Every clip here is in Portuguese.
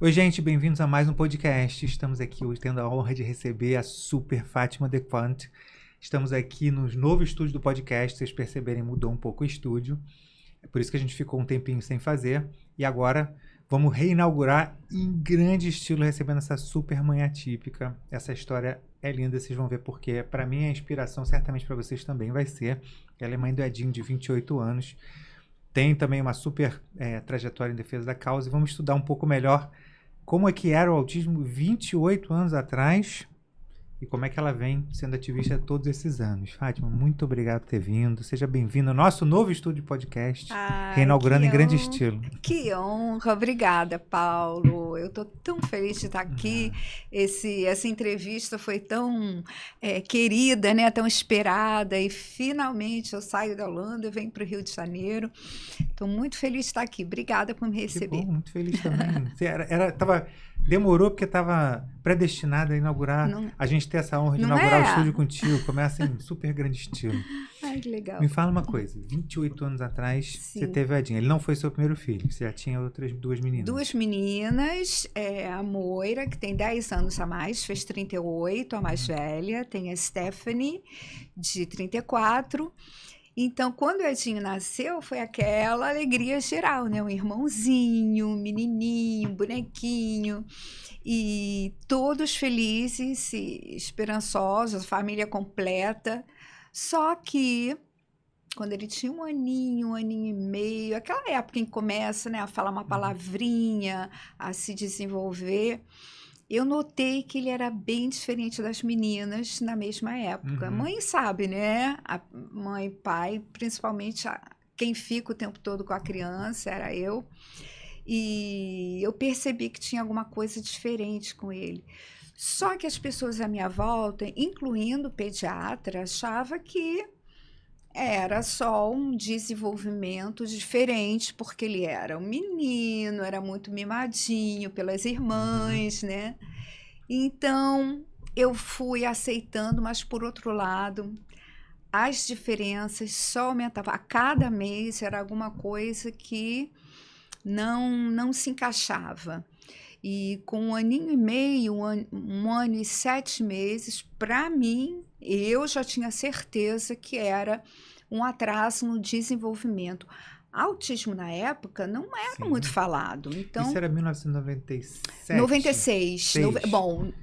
Oi, gente, bem-vindos a mais um podcast. Estamos aqui hoje tendo a honra de receber a super Fátima Dequant. Estamos aqui no novo estúdio do podcast. Vocês perceberem, mudou um pouco o estúdio. É por isso que a gente ficou um tempinho sem fazer. E agora vamos reinaugurar em grande estilo, recebendo essa super mãe atípica. Essa história é linda, vocês vão ver porque, para mim, a inspiração, certamente para vocês também vai ser. Ela é mãe do Edinho, de 28 anos. Tem também uma super trajetória em defesa da causa. E vamos estudar um pouco melhor como é que era o autismo 28 anos atrás e como é que ela vem sendo ativista todos esses anos. Fátima, muito obrigado por ter vindo. Seja bem-vinda ao nosso novo estúdio de podcast, reinaugurando em grande estilo. Que honra, obrigada, Paulo. Eu estou tão feliz de estar aqui. Essa entrevista foi tão querida, né? Tão esperada, e finalmente eu saio da Holanda e venho para o Rio de Janeiro. Estou muito feliz de estar aqui. Obrigada por me receber. Que bom, muito feliz também. Demorou porque estava predestinada a inaugurar. A gente ter essa honra de inaugurar o estúdio contigo. Começa em super grande estilo. Ai, que legal. Me fala uma coisa. 28 anos atrás, você teve a Edinha. Ele não foi seu primeiro filho. Você já tinha outras duas meninas. Duas meninas. A Moira, que tem 10 anos a mais, fez 38, a mais velha. Tem a Stephanie, de 34. Então, quando o Edinho nasceu, foi aquela alegria geral, né? Um irmãozinho, um menininho, um bonequinho, e todos felizes e esperançosos, família completa. Só que, quando ele tinha um aninho e meio, aquela época em que começa, né, a falar uma palavrinha, a se desenvolver, eu notei que ele era bem diferente das meninas na mesma época. Mãe sabe, né? A mãe e pai, principalmente quem fica o tempo todo com a criança, era eu. E eu percebi que tinha alguma coisa diferente com ele. Só que as pessoas à minha volta, incluindo o pediatra, achavam que era só um desenvolvimento diferente, porque ele era um menino, era muito mimadinho pelas irmãs, né? Então, eu fui aceitando, mas, por outro lado, as diferenças só aumentavam. A cada mês era alguma coisa que não se encaixava. E com 1 aninho e meio, um ano e 7 meses, para mim, eu já tinha certeza que era um atraso no desenvolvimento. Autismo, na época, não era muito falado. Então, isso era 1997? 96.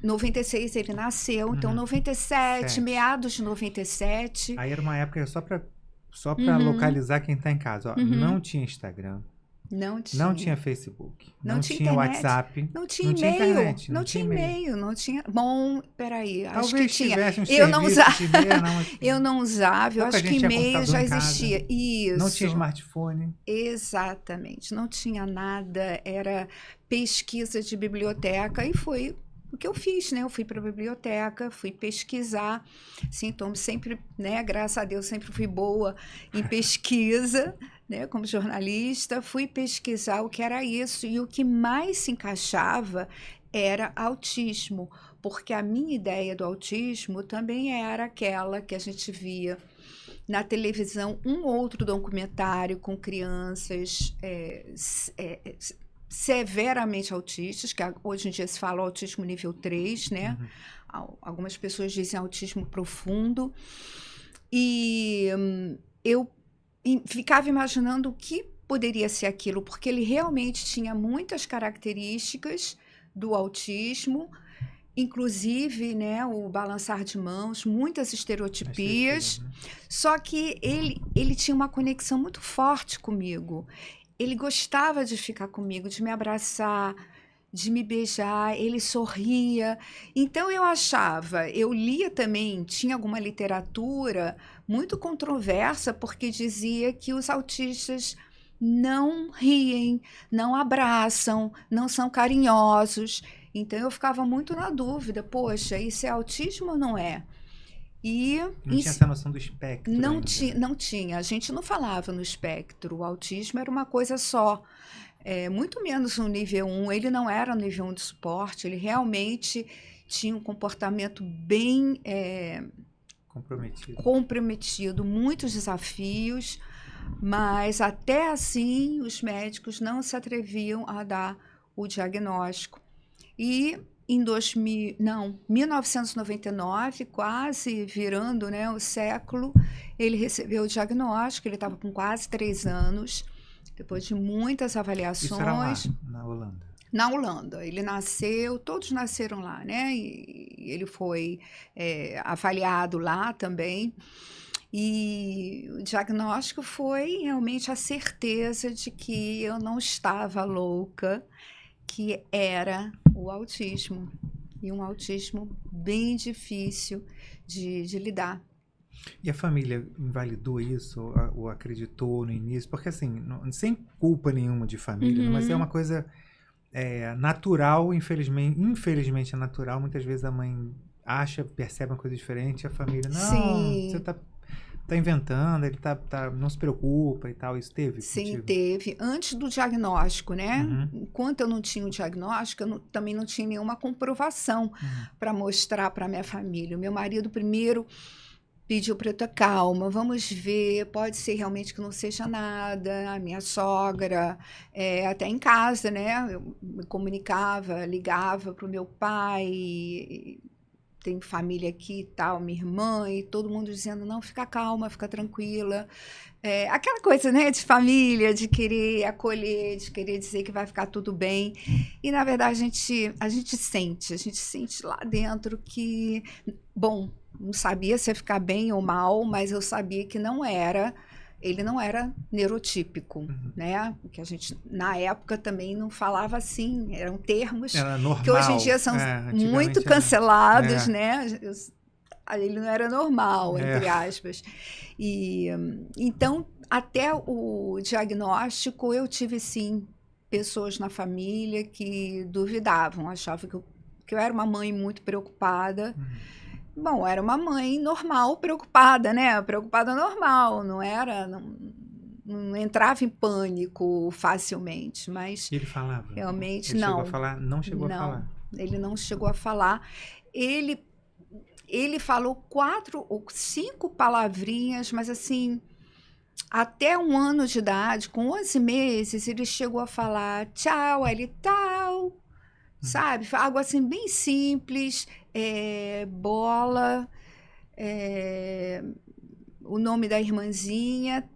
96 ele nasceu, então 97, meados de 97. Aí era uma época, só para localizar quem está em casa, ó, não tinha Instagram. Não tinha Facebook. Não tinha WhatsApp. Não tinha e-mail. Internet, não tinha e-mail. Não tinha. Bom, peraí. Acho que tinha. Eu não usava. Eu não usava. Eu acho que e-mail já existia. Isso. Não tinha smartphone. Exatamente. Não tinha nada. Era pesquisa de biblioteca. E foi o que eu fiz, né? Eu fui para a biblioteca, fui pesquisar. Sintomas sempre, né? Graças a Deus, sempre fui boa em pesquisa. Né, como jornalista, fui pesquisar o que era isso, e o que mais se encaixava era autismo, porque a minha ideia do autismo também era aquela que a gente via na televisão, um outro documentário com crianças severamente autistas, que hoje em dia se fala autismo nível 3, né? Algumas pessoas dizem autismo profundo, e eu ficava imaginando o que poderia ser aquilo, porque ele realmente tinha muitas características do autismo, inclusive, né, o balançar de mãos, muitas estereotipias, só que ele tinha uma conexão muito forte comigo. Ele gostava de ficar comigo, de me abraçar, de me beijar, ele sorria. Então eu lia também, tinha alguma literatura muito controversa, porque dizia que os autistas não riem, não abraçam, não são carinhosos. Então eu ficava muito na dúvida, poxa, isso é autismo ou não é? E não tinha essa noção do espectro. Não tinha, a gente não falava no espectro, o autismo era uma coisa só. Muito menos no nível 1, ele não era no nível 1 de suporte, ele realmente tinha um comportamento bem comprometido, muitos desafios, mas até assim os médicos não se atreviam a dar o diagnóstico. E em 1999, quase virando, né, o século, ele recebeu o diagnóstico. Ele estava com quase 3 anos, depois de muitas avaliações. Isso era lá, na Holanda? Na Holanda. Ele nasceu, todos nasceram lá, né? E ele foi avaliado lá também. E o diagnóstico foi realmente a certeza de que eu não estava louca, que era o autismo. E um autismo bem difícil de lidar. E a família invalidou isso ou acreditou no início? Porque assim, sem culpa nenhuma de família, mas é uma coisa natural, infelizmente é natural. Muitas vezes a mãe percebe uma coisa diferente, a família, não, Sim. você tá inventando, ele não se preocupa e tal. Isso teve? Sim, contigo? teve. Antes do diagnóstico, né? Uhum. Enquanto eu não tinha o diagnóstico, também não tinha nenhuma comprovação para mostrar para minha família. O meu marido primeiro pediu para eu ter calma, vamos ver, pode ser realmente que não seja nada. A minha sogra, até em casa, né? Eu me comunicava, ligava para o meu pai, tem família aqui e tal, minha irmã, e todo mundo dizendo, não, fica calma, fica tranquila. Aquela coisa, né, de família, de querer acolher, de querer dizer que vai ficar tudo bem. E, na verdade, a gente sente lá dentro que, bom, não sabia se ia ficar bem ou mal, mas eu sabia que ele não era neurotípico, né? Que a gente, na época, também não falava assim, eram termos Era normal, que hoje em dia são muito cancelados, né? Ele não era normal, entre aspas. E então, até o diagnóstico, eu tive, sim, pessoas na família que duvidavam, achavam que eu era uma mãe muito preocupada. Bom, era uma mãe normal, preocupada, né? Preocupada normal, não entrava em pânico facilmente, mas ele falava? realmente ele não. Chegou a falar? Não chegou a falar. Ele não chegou a falar. Ele falou 4 ou 5 palavrinhas, mas assim, até 1 ano de idade, com 11 meses, ele chegou a falar tchau, ele tal, sabe? Algo assim bem simples, bola, o nome da irmãzinha,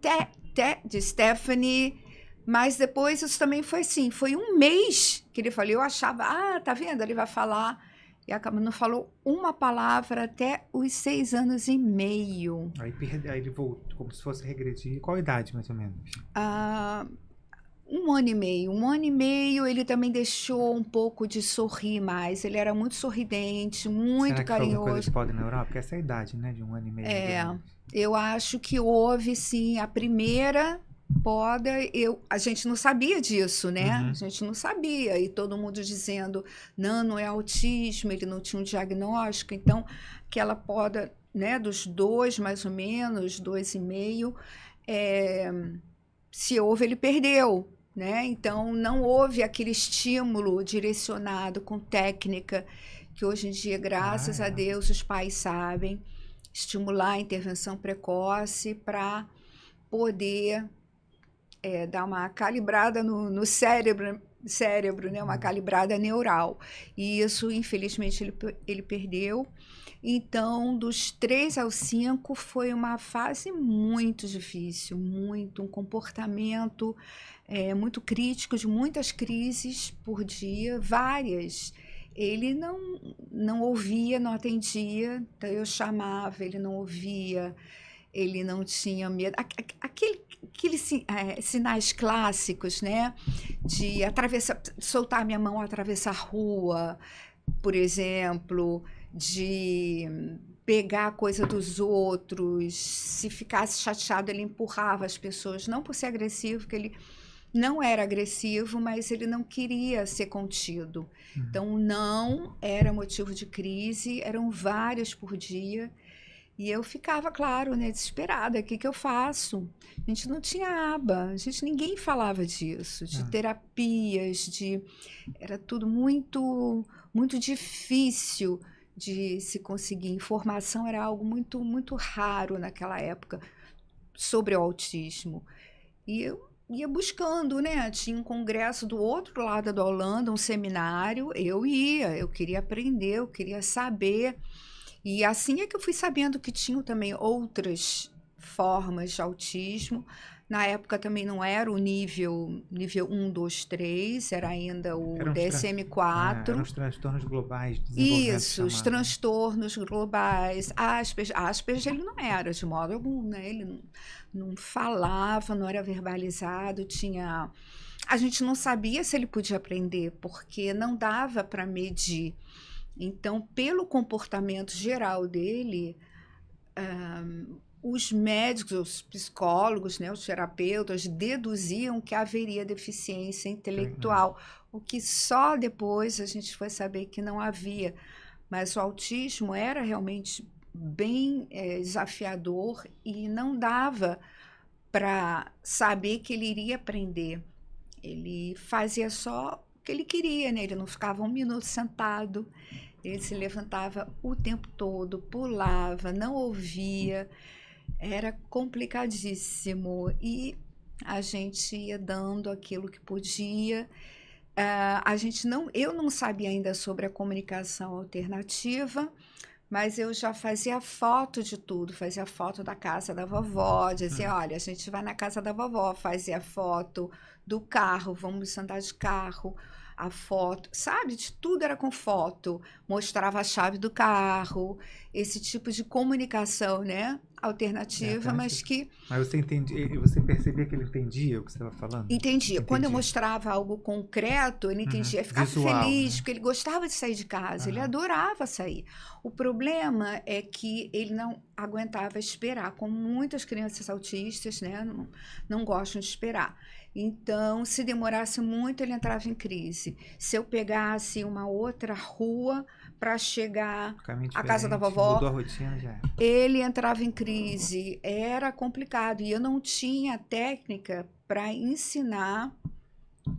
de Stephanie. Mas depois isso também foi assim, foi 1 mês que ele falou, eu achava, tá vendo, ele vai falar, e acabou, não falou uma palavra até os 6 anos e meio. Aí ele voltou, como se fosse regredir. Qual a idade, mais ou menos? 1 ano e meio. 1 ano e meio, ele também deixou um pouco de sorrir mais. Ele era muito sorridente, muito Será que carinhoso. foi alguma coisa de polineural? Porque essa é a idade, né? De 1 ano e meio. Eu acho que houve, sim, a primeira poda. A gente não sabia disso, né? A gente não sabia. E todo mundo dizendo, não é autismo, ele não tinha um diagnóstico. Então, aquela poda, né, dos 2, mais ou menos, 2,5, se houve, ele perdeu. Né? Então, não houve aquele estímulo direcionado com técnica que hoje em dia, graças a Deus, os pais sabem estimular a intervenção precoce para poder dar uma calibrada no cérebro, né? Uma calibrada neural. E isso, infelizmente, ele perdeu. Então, dos 3 aos 5 foi uma fase muito difícil, um comportamento muito crítico, de muitas crises por dia, várias. Ele não ouvia, não atendia, então eu chamava, ele não ouvia, ele não tinha medo. Aqueles sinais clássicos, né? De soltar minha mão, atravessar a rua, por exemplo, de pegar a coisa dos outros, se ficasse chateado, ele empurrava as pessoas, não por ser agressivo, porque ele não era agressivo, mas ele não queria ser contido. Então, não era motivo de crise, eram várias por dia. E eu ficava, claro, né, desesperada. O que eu faço? A gente não tinha aba, ninguém falava disso, de terapias, era tudo muito, muito difícil de se conseguir. Informação era algo muito, muito raro naquela época sobre o autismo. E eu ia buscando, né? Tinha um congresso do outro lado da Holanda, um seminário, eu ia, eu queria aprender, eu queria saber. E assim é que eu fui sabendo que tinham também outras formas de autismo. Na época também não era o nível 1, 2, 3, era ainda o Eram eram DSM-4. os transtornos globais de desenvolvimento Isso, os chamado, né? transtornos globais. Asperger ele não era de modo algum, né? Ele não falava, não era verbalizado, tinha... A gente não sabia se ele podia aprender, porque não dava para medir. Então, pelo comportamento geral dele, os médicos, os psicólogos, né, os terapeutas deduziam que haveria deficiência intelectual, o que só depois a gente foi saber que não havia. Mas o autismo era realmente bem desafiador e não dava para saber que ele iria aprender. Ele fazia só o que ele queria, né? Ele não ficava um minuto sentado, ele se levantava o tempo todo, pulava, não ouvia, era complicadíssimo. E a gente ia dando aquilo que podia. Eu não sabia ainda sobre a comunicação alternativa, mas eu já fazia foto de tudo, fazia foto da casa da vovó, dizia, olha, a gente vai na casa da vovó, fazia foto do carro, vamos andar de carro, a foto, sabe? De tudo era com foto, mostrava a chave do carro, esse tipo de comunicação, né? Alternativa, mas que Mas você entendia, você percebia que ele entendia o que você estava falando? entendia. Quando eu Entendia. mostrava algo concreto, ele entendia, ficava Visual, feliz, né? porque ele gostava de sair de casa, ele adorava sair. O problema é que ele não aguentava esperar, como muitas crianças autistas, né, não gostam de esperar. Então, se demorasse muito, ele entrava em crise. Se eu pegasse uma outra rua para chegar Caminho à casa da diferente, vovó, mudou a rotina, já era. ele entrava em crise, era complicado e eu não tinha técnica para ensinar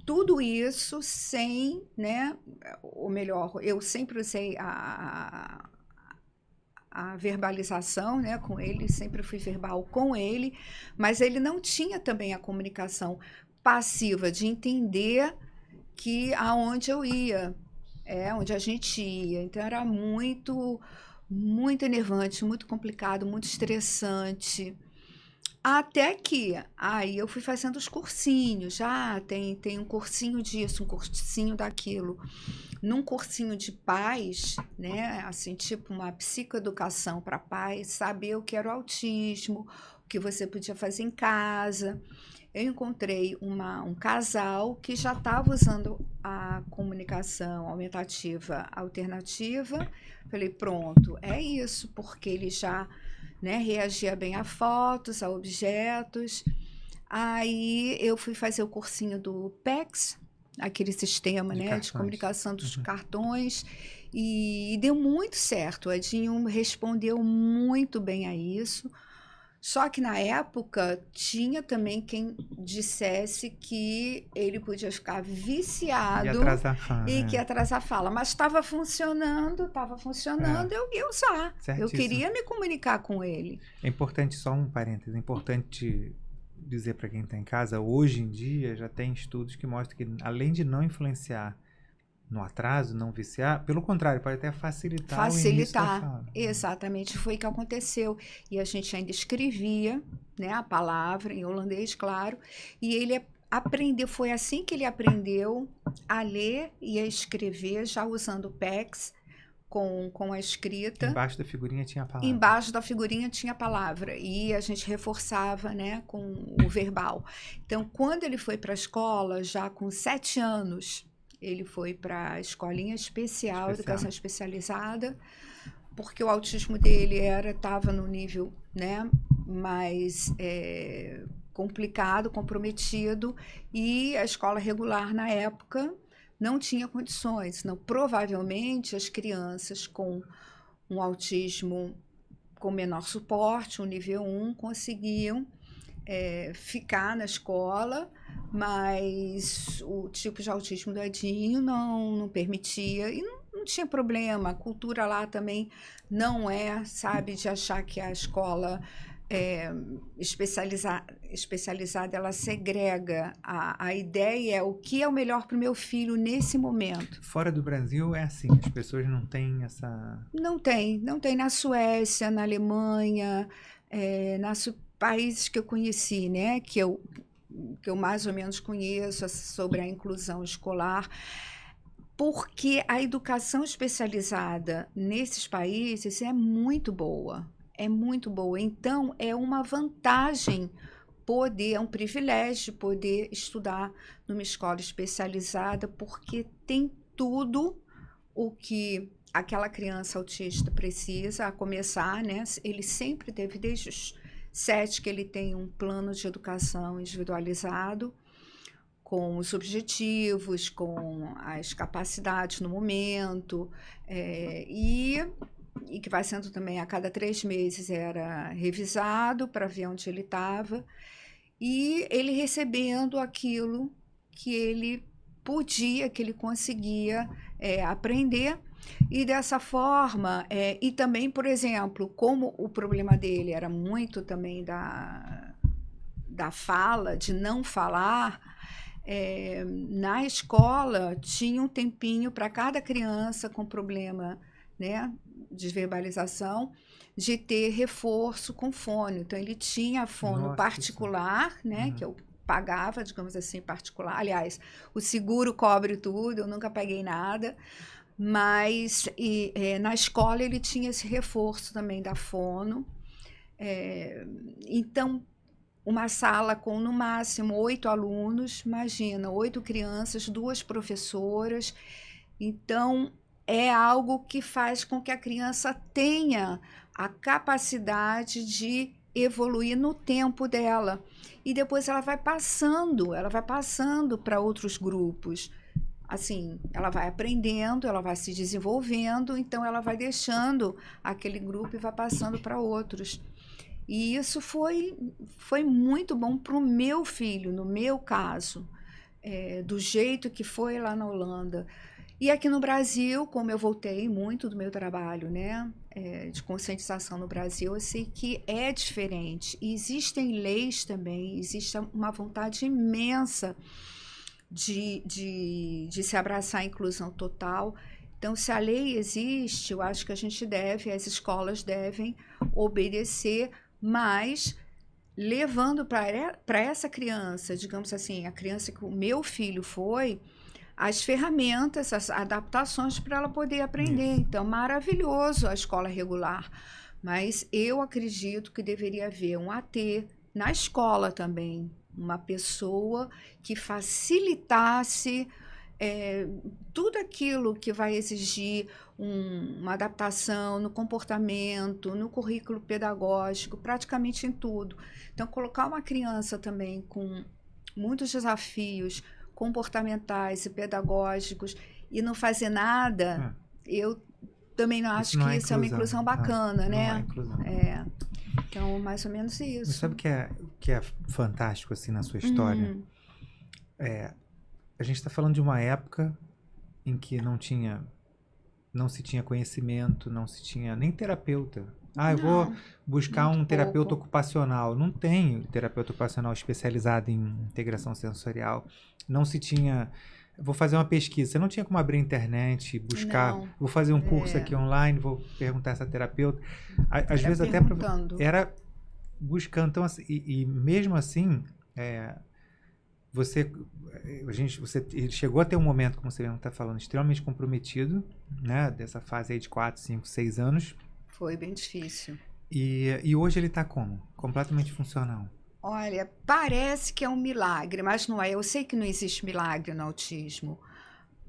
tudo isso sem, né? Ou melhor, eu sempre usei a verbalização, né, com ele, sempre fui verbal com ele, mas ele não tinha também a comunicação passiva de entender que aonde eu ia, onde a gente ia. Então era muito enervante, muito complicado, muito estressante. Até que aí eu fui fazendo os cursinhos, já tem um cursinho disso, um cursinho daquilo. Num cursinho de pais, né, assim, tipo uma psicoeducação para pais, saber o que era o autismo, o que você podia fazer em casa. Eu encontrei um casal que já estava usando a comunicação aumentativa alternativa. Falei, pronto, é isso, porque ele já, né, reagia bem a fotos, a objetos. Aí eu fui fazer o cursinho do PECS, aquele sistema, De né, de cartões. comunicação dos cartões, e deu muito certo. O Edinho respondeu muito bem a isso. Só que na época tinha também quem dissesse que ele podia ficar E viciado atrasar a fala, e né? que ia atrasar a fala. Mas estava funcionando, eu ia usar. Eu Certíssimo. queria me comunicar com ele. É importante, só um parêntese, é importante dizer para quem está em casa, hoje em dia já tem estudos que mostram que, além de não influenciar no atraso, não viciar, pelo contrário, pode até facilitar o início da fala. Exatamente, foi o que aconteceu. E a gente ainda escrevia, né, a palavra em holandês, claro, e ele aprendeu, foi assim que ele aprendeu a ler e a escrever, já usando o PECS com a escrita. Embaixo da figurinha tinha a palavra. Embaixo da figurinha tinha a palavra e a gente reforçava, né, com o verbal. Então, quando ele foi para a escola, já com 7 anos, ele foi para a escolinha especial, educação especializada, porque o autismo dele estava no nível, né, mais complicado, comprometido, e a escola regular na época não tinha condições. Não, provavelmente as crianças com um autismo com menor suporte, um nível 1, conseguiam ficar na escola, mas o tipo de autismo do Edinho não permitia, e não tinha problema. A cultura lá também não é, sabe, de achar que a escola especializada, ela segrega. A ideia é o que é o melhor para o meu filho nesse momento. Fora do Brasil é assim, as pessoas não têm essa... Não tem na Suécia, na Alemanha, países que eu conheci, né, que eu mais ou menos conheço sobre a inclusão escolar, porque a educação especializada nesses países é muito boa. É muito boa. Então, é uma vantagem é um privilégio poder estudar numa escola especializada, porque tem tudo o que aquela criança autista precisa, a começar, né? Ele sempre teve, desde os 7, que ele tem um plano de educação individualizado, com os objetivos, com as capacidades no momento, e que vai sendo também a cada 3 meses era revisado para ver onde ele estava, e ele recebendo aquilo que ele podia, que ele conseguia aprender. E dessa forma, e também, por exemplo, como o problema dele era muito também da fala, de não falar, na escola tinha um tempinho para cada criança com problema, né, de verbalização, de ter reforço com fono. Então, ele tinha fono particular, né, que eu pagava, digamos assim, particular. Aliás, o seguro cobre tudo, eu nunca paguei nada. Mas na escola ele tinha esse reforço também da fono. Então, uma sala com, no máximo, 8 alunos, imagina, 8 crianças, 2 professoras. Então, é algo que faz com que a criança tenha a capacidade de evoluir no tempo dela. E depois ela vai passando para outros grupos. Assim, ela vai aprendendo, ela vai se desenvolvendo, então ela vai deixando aquele grupo e vai passando para outros. E isso foi muito bom para o meu filho, no meu caso, do jeito que foi lá na Holanda. E aqui no Brasil, como eu voltei muito do meu trabalho, né, de conscientização no Brasil, eu sei que é diferente. E existem leis também, existe uma vontade imensa de se abraçar a inclusão total. Então, se a lei existe, eu acho que as escolas devem obedecer, mas levando para essa criança, digamos assim, a criança que o meu filho foi, as ferramentas, as adaptações para ela poder aprender. Isso. Então, maravilhoso a escola regular. Mas eu acredito que deveria haver um AT na escola também, uma pessoa que facilitasse tudo aquilo que vai exigir uma adaptação no comportamento, no currículo pedagógico, praticamente em tudo. Então, colocar uma criança também com muitos desafios comportamentais e pedagógicos e não fazer nada, eu também não acho que isso é uma inclusão bacana, né? Não é inclusão. Então, mais ou menos isso. Mas sabe o que é fantástico assim na sua história? A gente está falando de uma época em que não se tinha conhecimento, não se tinha nem terapeuta. Eu vou buscar um terapeuta ocupacional. Não tem terapeuta ocupacional especializado em integração sensorial. Não se tinha... Vou fazer uma pesquisa. Você não tinha como abrir a internet, buscar... Vou fazer um curso aqui online, vou perguntar a essa terapeuta. Às vezes até... Era buscando. Então, assim, e mesmo assim... Você chegou a ter um momento, como você mesmo está falando, extremamente comprometido, né? Dessa fase aí de 4, 5, 6 anos. Foi bem difícil. E hoje ele está como? Completamente funcional. Olha, parece que é um milagre, mas não é. Eu sei que não existe milagre no autismo,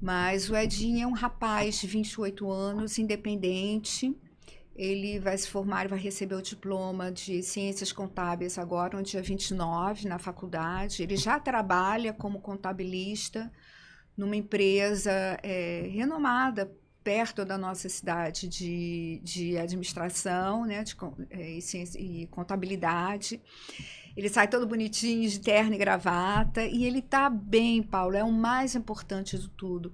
mas o Edinho é um rapaz de 28 anos, independente. Ele vai se formar e vai receber o diploma de Ciências Contábeis agora, no dia 29, na faculdade. Ele já trabalha como contabilista numa empresa renomada perto da nossa cidade de administração, né, e contabilidade. Ele sai todo bonitinho, de terno e gravata, e ele está bem, Paulo, é o mais importante de tudo,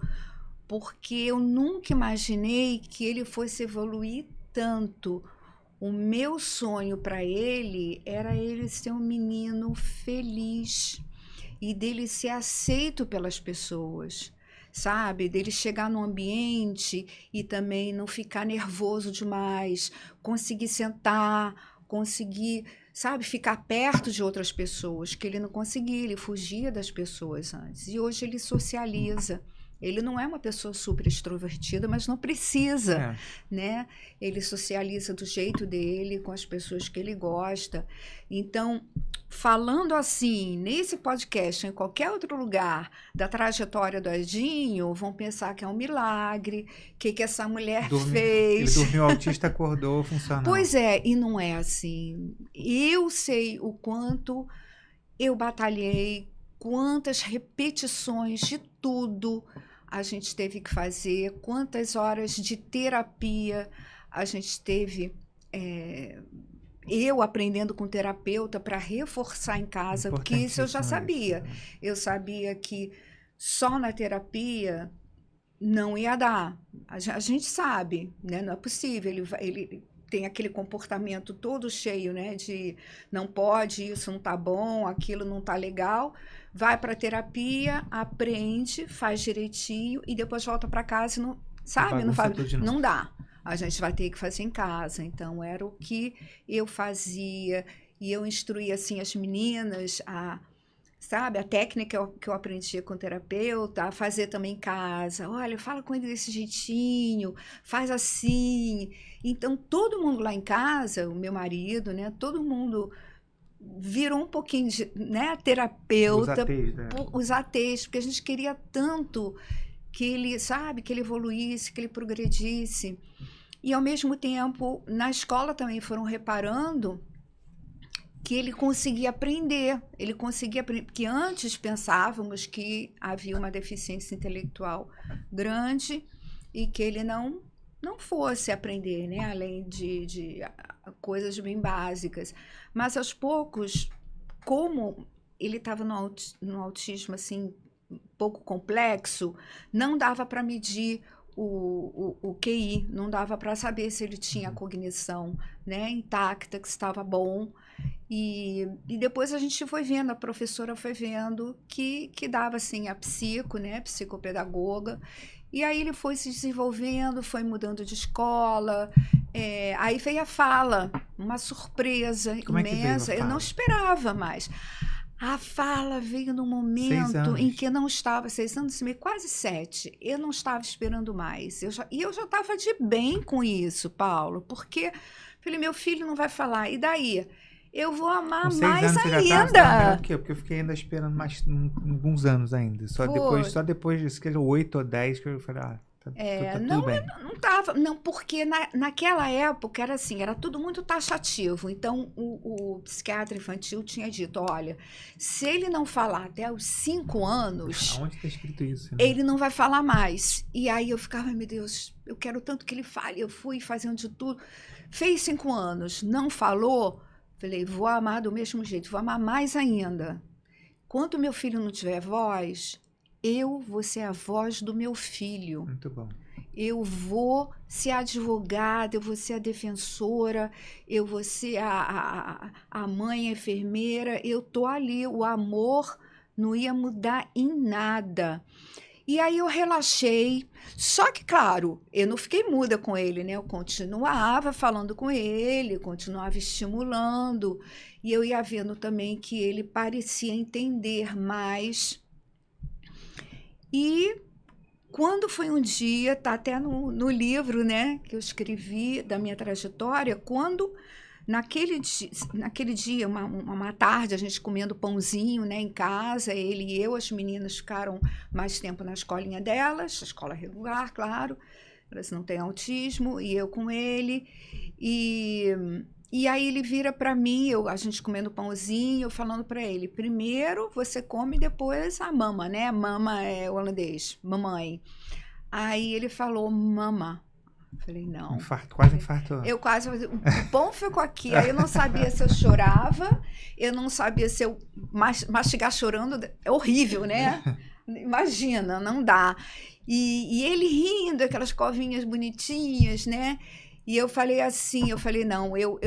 porque eu nunca imaginei que ele fosse evoluir tanto. O meu sonho para ele era ele ser um menino feliz e dele ser aceito pelas pessoas, sabe? Dele chegar no ambiente e também não ficar nervoso demais, conseguir sentar, conseguir, sabe, ficar perto de outras pessoas, que ele não conseguia, ele fugia das pessoas antes. E hoje ele socializa. Ele não é uma pessoa super extrovertida, mas não precisa, né? Ele socializa do jeito dele, com as pessoas que ele gosta. Então, falando assim, nesse podcast, em qualquer outro lugar da trajetória do Edinho, vão pensar que é um milagre, que essa mulher fez. Ele dormiu autista, acordou, funcionou. Pois é, e não é assim. Eu sei o quanto eu batalhei, quantas repetições de tudo a gente teve que fazer, quantas horas de terapia a gente teve, eu aprendendo com terapeuta para reforçar em casa, porque isso eu já sabia. Eu sabia que só na terapia não ia dar. A gente sabe, né? Não é possível. Ele tem aquele comportamento todo cheio, né? De não pode, isso não tá bom, aquilo não tá legal. Vai para terapia, aprende, faz direitinho e depois volta para casa e não, sabe? Não dá. A gente vai ter que fazer em casa. Então, era o que eu fazia. E eu instruía, assim, as meninas sabe, a técnica que eu aprendi com o terapeuta, a fazer também em casa. Olha, fala com ele desse jeitinho, faz assim. Então, todo mundo lá em casa, o meu marido, né? Todo mundo virou um pouquinho de, né, terapeuta. Os ateus, porque a gente queria tanto que ele, sabe, que ele evoluísse, que ele progredisse. E, ao mesmo tempo, na escola também foram reparando que ele conseguia aprender. Porque antes pensávamos que havia uma deficiência intelectual grande e que ele não fosse aprender, né? Além de coisas bem básicas. Mas, aos poucos, como ele estava no autismo assim, um pouco complexo, não dava para medir o QI, não dava para saber se ele tinha a cognição, né, intacta, que estava bom. E depois a gente foi vendo, a professora foi vendo que dava assim a psico, né, psicopedagoga. E aí ele foi se desenvolvendo, foi mudando de escola. Aí veio a fala, uma surpresa imensa. Eu não esperava mais. A fala veio num momento em que eu não estava, 6 anos e meio, quase 7, eu não estava esperando mais. Eu já estava de bem com isso, Paulo, porque falei, meu filho não vai falar, e daí? Eu vou amar mais ainda. Por quê? Porque eu fiquei ainda esperando mais alguns anos ainda. Só depois disso, que 8 ou 10, que eu falei, tá tudo bem. Não tava, não, porque naquela época era assim, era tudo muito taxativo. Então, o psiquiatra infantil tinha dito, olha, se ele não falar até os 5 anos... Aonde está escrito isso? Né? Ele não vai falar mais. E aí eu ficava, meu Deus, eu quero tanto que ele fale. Eu fui fazendo de tudo. Fez 5 anos, não falou... Falei, vou amar do mesmo jeito, vou amar mais ainda. Quando meu filho não tiver voz, eu vou ser a voz do meu filho. Muito bom. Eu vou ser a advogada, eu vou ser a defensora, eu vou ser a mãe, a enfermeira. Eu tô ali, o amor não ia mudar em nada. E aí eu relaxei, só que, claro, eu não fiquei muda com ele, né? Eu continuava falando com ele, continuava estimulando, e eu ia vendo também que ele parecia entender mais. E quando foi um dia, tá até no livro, né, que eu escrevi da minha trajetória, quando... Naquele dia, uma tarde, a gente comendo pãozinho, né, em casa, ele e eu, as meninas ficaram mais tempo na escolinha delas, escola regular, claro, elas não têm autismo, e eu com ele, e aí ele vira para mim, a gente comendo pãozinho, eu falando para ele, primeiro você come, depois a mama, né, mama é holandês, mamãe. Aí ele falou, mama. Falei, não. Quase infartou. Eu quase... O pão ficou aqui. Aí eu não sabia se eu chorava, eu não sabia se eu mastigar chorando. É horrível, né? Imagina, não dá. E ele rindo, aquelas covinhas bonitinhas, né? E eu falei assim, não, eu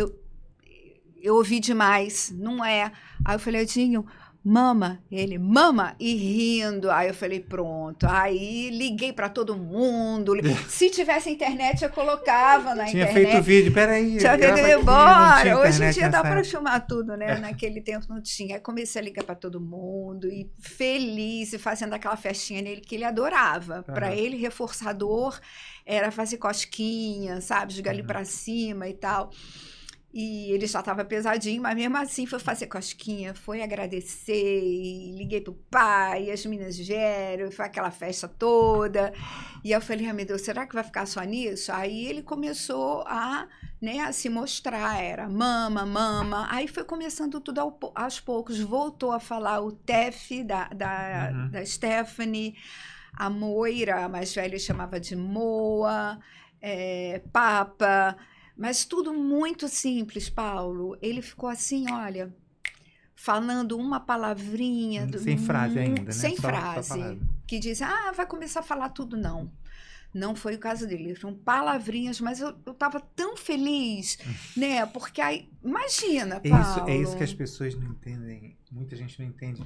ouvi demais, não é. Aí eu falei, Edinho, mama, ele, mama, e rindo. Aí eu falei, pronto. Aí liguei para todo mundo. Se tivesse internet, eu colocava na Tinha internet. feito vídeo, peraí. Tinha feito grava aqui, embora. não Hoje em tinha dia internet dá nessa para época. filmar tudo, né? Naquele tempo não tinha. Aí comecei a ligar para todo mundo e feliz e fazendo aquela festinha nele que ele adorava. Para ele, reforçador era fazer cosquinha, sabe? Jogar ele para cima e tal. E ele já estava pesadinho, mas mesmo assim foi fazer cosquinha, foi agradecer, e liguei pro pai, as meninas vieram, foi aquela festa toda. E eu falei, meu Deus, será que vai ficar só nisso? Aí ele começou a, né, a se mostrar, era mama, mama. Aí foi começando tudo aos poucos, voltou a falar o Tef da Stephanie, a Moira, a mais velha, chamava de Moa, Papa. Mas tudo muito simples, Paulo. Ele ficou assim, olha, falando uma palavrinha. Sem frase ainda, né? Sem Só frase. Que diz, vai começar a falar tudo, não. Não foi o caso dele. Foram palavrinhas, mas eu estava tão feliz, né? Porque aí, imagina, Paulo. É isso que as pessoas não entendem. Muita gente não entende.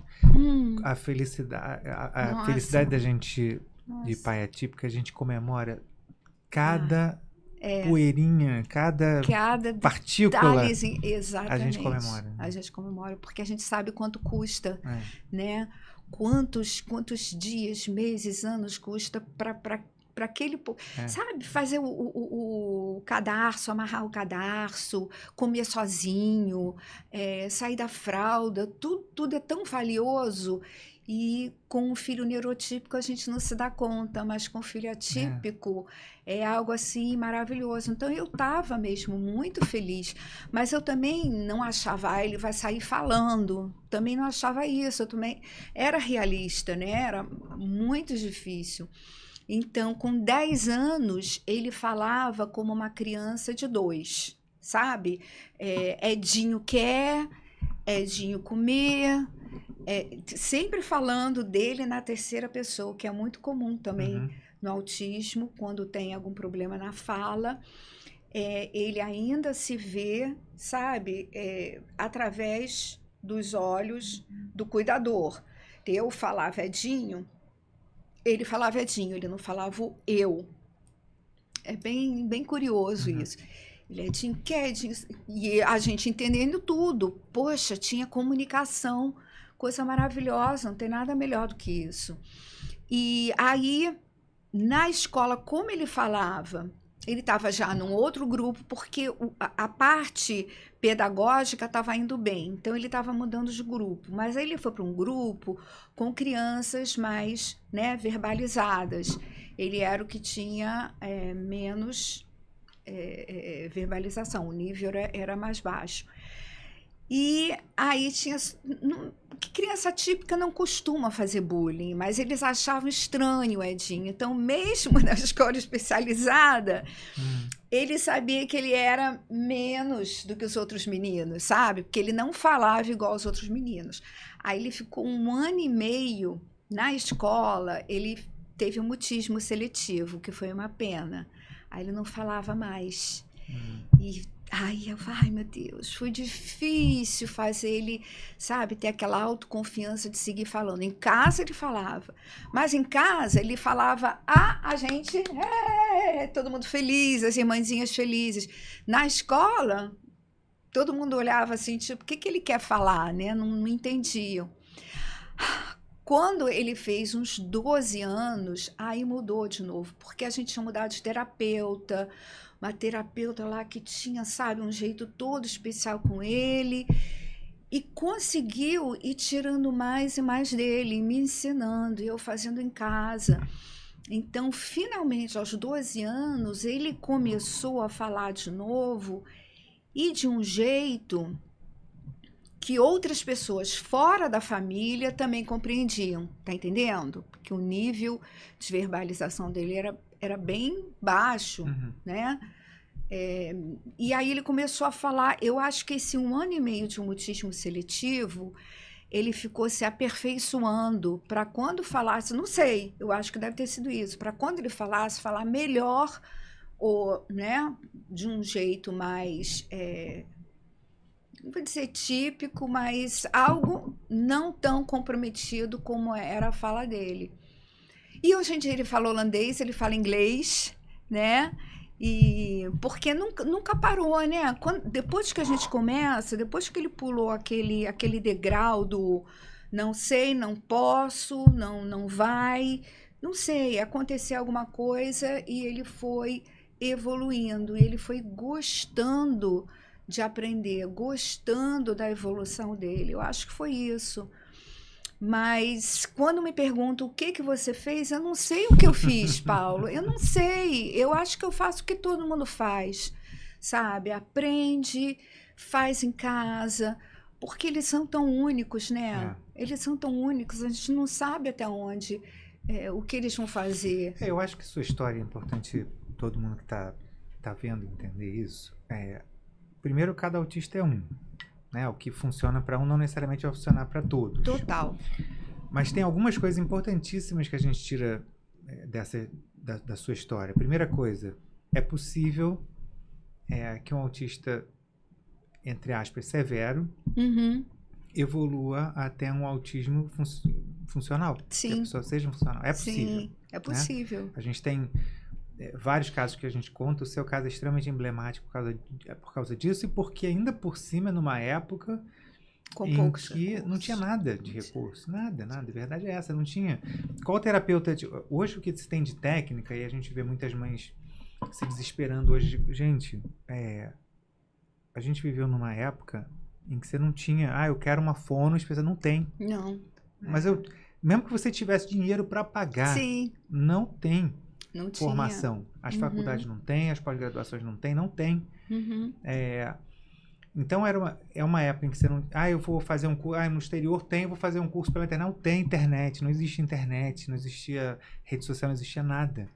A felicidade, a felicidade da gente de pai atípico, a gente comemora cada... poeirinha, cada partícula, exatamente. a gente comemora. A gente comemora, porque a gente sabe quanto custa, né? Quantos dias, meses, anos custa para aquele... Sabe, fazer o cadarço, amarrar o cadarço, comer sozinho, sair da fralda, tudo é tão valioso. E com um filho neurotípico a gente não se dá conta, mas com um filho atípico é algo assim maravilhoso. Então eu estava mesmo muito feliz, mas eu também não achava, ele vai sair falando, também não achava isso, eu também era realista, né? Era muito difícil. Então, com 10 anos, ele falava como uma criança de 2, sabe? Edinho quer, Edinho comer... sempre falando dele na terceira pessoa, que é muito comum também no autismo, quando tem algum problema na fala, ele ainda se vê, sabe, através dos olhos do cuidador. Eu falava Edinho, ele falava Edinho, ele não falava o eu. É bem curioso isso. Ele Edinho, quer Edinho? E a gente entendendo tudo. Poxa, tinha comunicação, coisa maravilhosa, não tem nada melhor do que isso. E aí, na escola, como ele falava, ele estava já num outro grupo, porque a parte pedagógica estava indo bem, então ele estava mudando de grupo. Mas aí ele foi para um grupo com crianças mais, né, verbalizadas. Ele era o que tinha menos verbalização, o nível era mais baixo. E aí tinha... criança típica não costuma fazer bullying, mas eles achavam estranho o Edinho. Então, mesmo na escola especializada, ele sabia que ele era menos do que os outros meninos, sabe? Porque ele não falava igual aos outros meninos. Aí ele ficou 1 ano e meio na escola, ele teve um mutismo seletivo, que foi uma pena. Aí ele não falava mais. Ai, meu Deus, foi difícil fazer ele, sabe, ter aquela autoconfiança de seguir falando. Em casa ele falava, mas em casa ele falava a gente, todo mundo feliz, as irmãzinhas felizes. Na escola, todo mundo olhava assim, tipo, o que ele quer falar, né? Não entendiam. Quando ele fez uns 12 anos, aí mudou de novo, porque a gente tinha mudado de terapeuta, uma terapeuta lá que tinha, sabe, um jeito todo especial com ele, e conseguiu ir tirando mais e mais dele, me ensinando, e eu fazendo em casa. Então, finalmente, aos 12 anos, ele começou a falar de novo, e de um jeito que outras pessoas fora da família também compreendiam, tá entendendo? Porque o nível de verbalização dele era bem baixo, né? E aí ele começou a falar, eu acho que esse 1 ano e meio de mutismo seletivo, ele ficou se aperfeiçoando para quando falasse, não sei, eu acho que deve ter sido isso, para quando ele falasse, falar melhor ou, né, de um jeito mais, não vou dizer típico, mas algo não tão comprometido como era a fala dele. E hoje em dia ele fala holandês, ele fala inglês, né? E porque nunca parou, né? Depois que a gente começa, depois que ele pulou aquele degrau do não sei, não posso, não vai, não sei, aconteceu alguma coisa e ele foi evoluindo, ele foi gostando de aprender, gostando da evolução dele. Eu acho que foi isso. Mas quando me perguntam o que você fez, eu não sei o que eu fiz, Paulo. Eu não sei. Eu acho que eu faço o que todo mundo faz, sabe? Aprende, faz em casa, porque eles são tão únicos, né? Eles são tão únicos, a gente não sabe até onde, o que eles vão fazer. Eu acho que sua história é importante, todo mundo que tá vendo entender isso. Primeiro, cada autista é um. Né? O que funciona para um não necessariamente vai funcionar para todos. Total. Mas tem algumas coisas importantíssimas que a gente tira da sua história. Primeira coisa, é possível que um autista, entre aspas, severo, evolua até um autismo funcional. Sim. Que a pessoa seja funcional. É possível. Sim, é possível. Né? A gente tem vários casos que a gente conta. O seu caso é extremamente emblemático por causa disso, e porque ainda por cima, numa época em que não tinha nada de recurso, nada, a verdade é essa, não tinha. Qual terapeuta, hoje o que se tem de técnica, e a gente vê muitas mães se desesperando hoje, gente, a gente viveu numa época em que você não tinha, eu quero uma fono, as pessoas não tem. Não. Mas mesmo que você tivesse dinheiro para pagar, sim, não tem. Não formação. Tinha. As faculdades não têm, as pós-graduações não têm. Então é uma época em que você não... eu vou fazer um curso... no exterior tem, eu vou fazer um curso pela internet. Não tem internet, não existia internet, não existia rede social, não existia nada.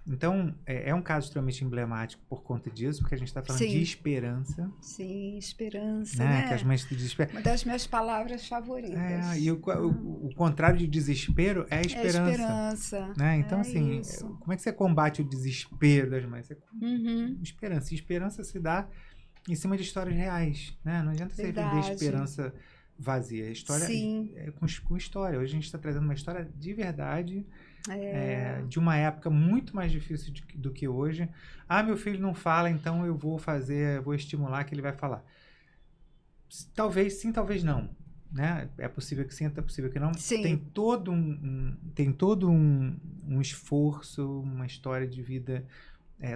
Então, é um caso extremamente emblemático por conta disso, porque a gente está falando de esperança. Sim, esperança, né? Que as mães se desesperam. Uma das minhas palavras favoritas. E o contrário de desespero é esperança. É esperança. Né? Então, assim, isso. Como é que você combate o desespero das mães? Esperança. E esperança se dá em cima de histórias reais. Né? Não adianta você vender esperança vazia. A história com história. Hoje a gente está trazendo uma história de verdade... de uma época muito mais difícil do que hoje. Meu filho não fala, então eu vou estimular que ele vai falar. Talvez sim, talvez não. Né? É possível que sim, é possível que não. Sim. Tem todo um esforço, uma história de vida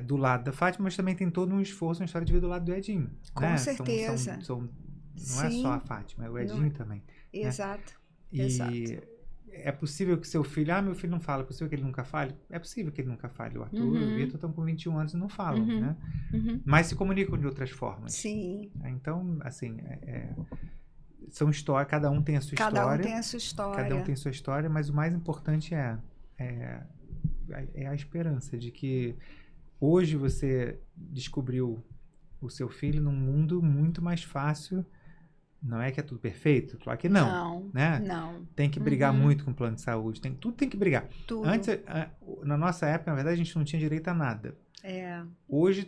do lado da Fátima, mas também tem todo um esforço, uma história de vida do lado do Edinho. Com certeza. Não é só a Fátima, é o Edinho também. Exato. Né? Exato. É possível que seu filho... meu filho não fala. É possível que ele nunca fale? É possível que ele nunca fale. O Arthur e o Vitor estão com 21 anos e não falam, né? Mas se comunicam de outras formas. Sim. Então, assim... são histórias... Cada um tem a sua história. Cada um tem a sua história. Cada um tem a sua história, mas o mais importante é a esperança de que hoje você descobriu o seu filho num mundo muito mais fácil. Não é que é tudo perfeito? Claro que não. Não, né? não. Tem que brigar muito com o plano de saúde. Tudo tem que brigar. Tudo. Antes, na nossa época, na verdade, a gente não tinha direito a nada. Hoje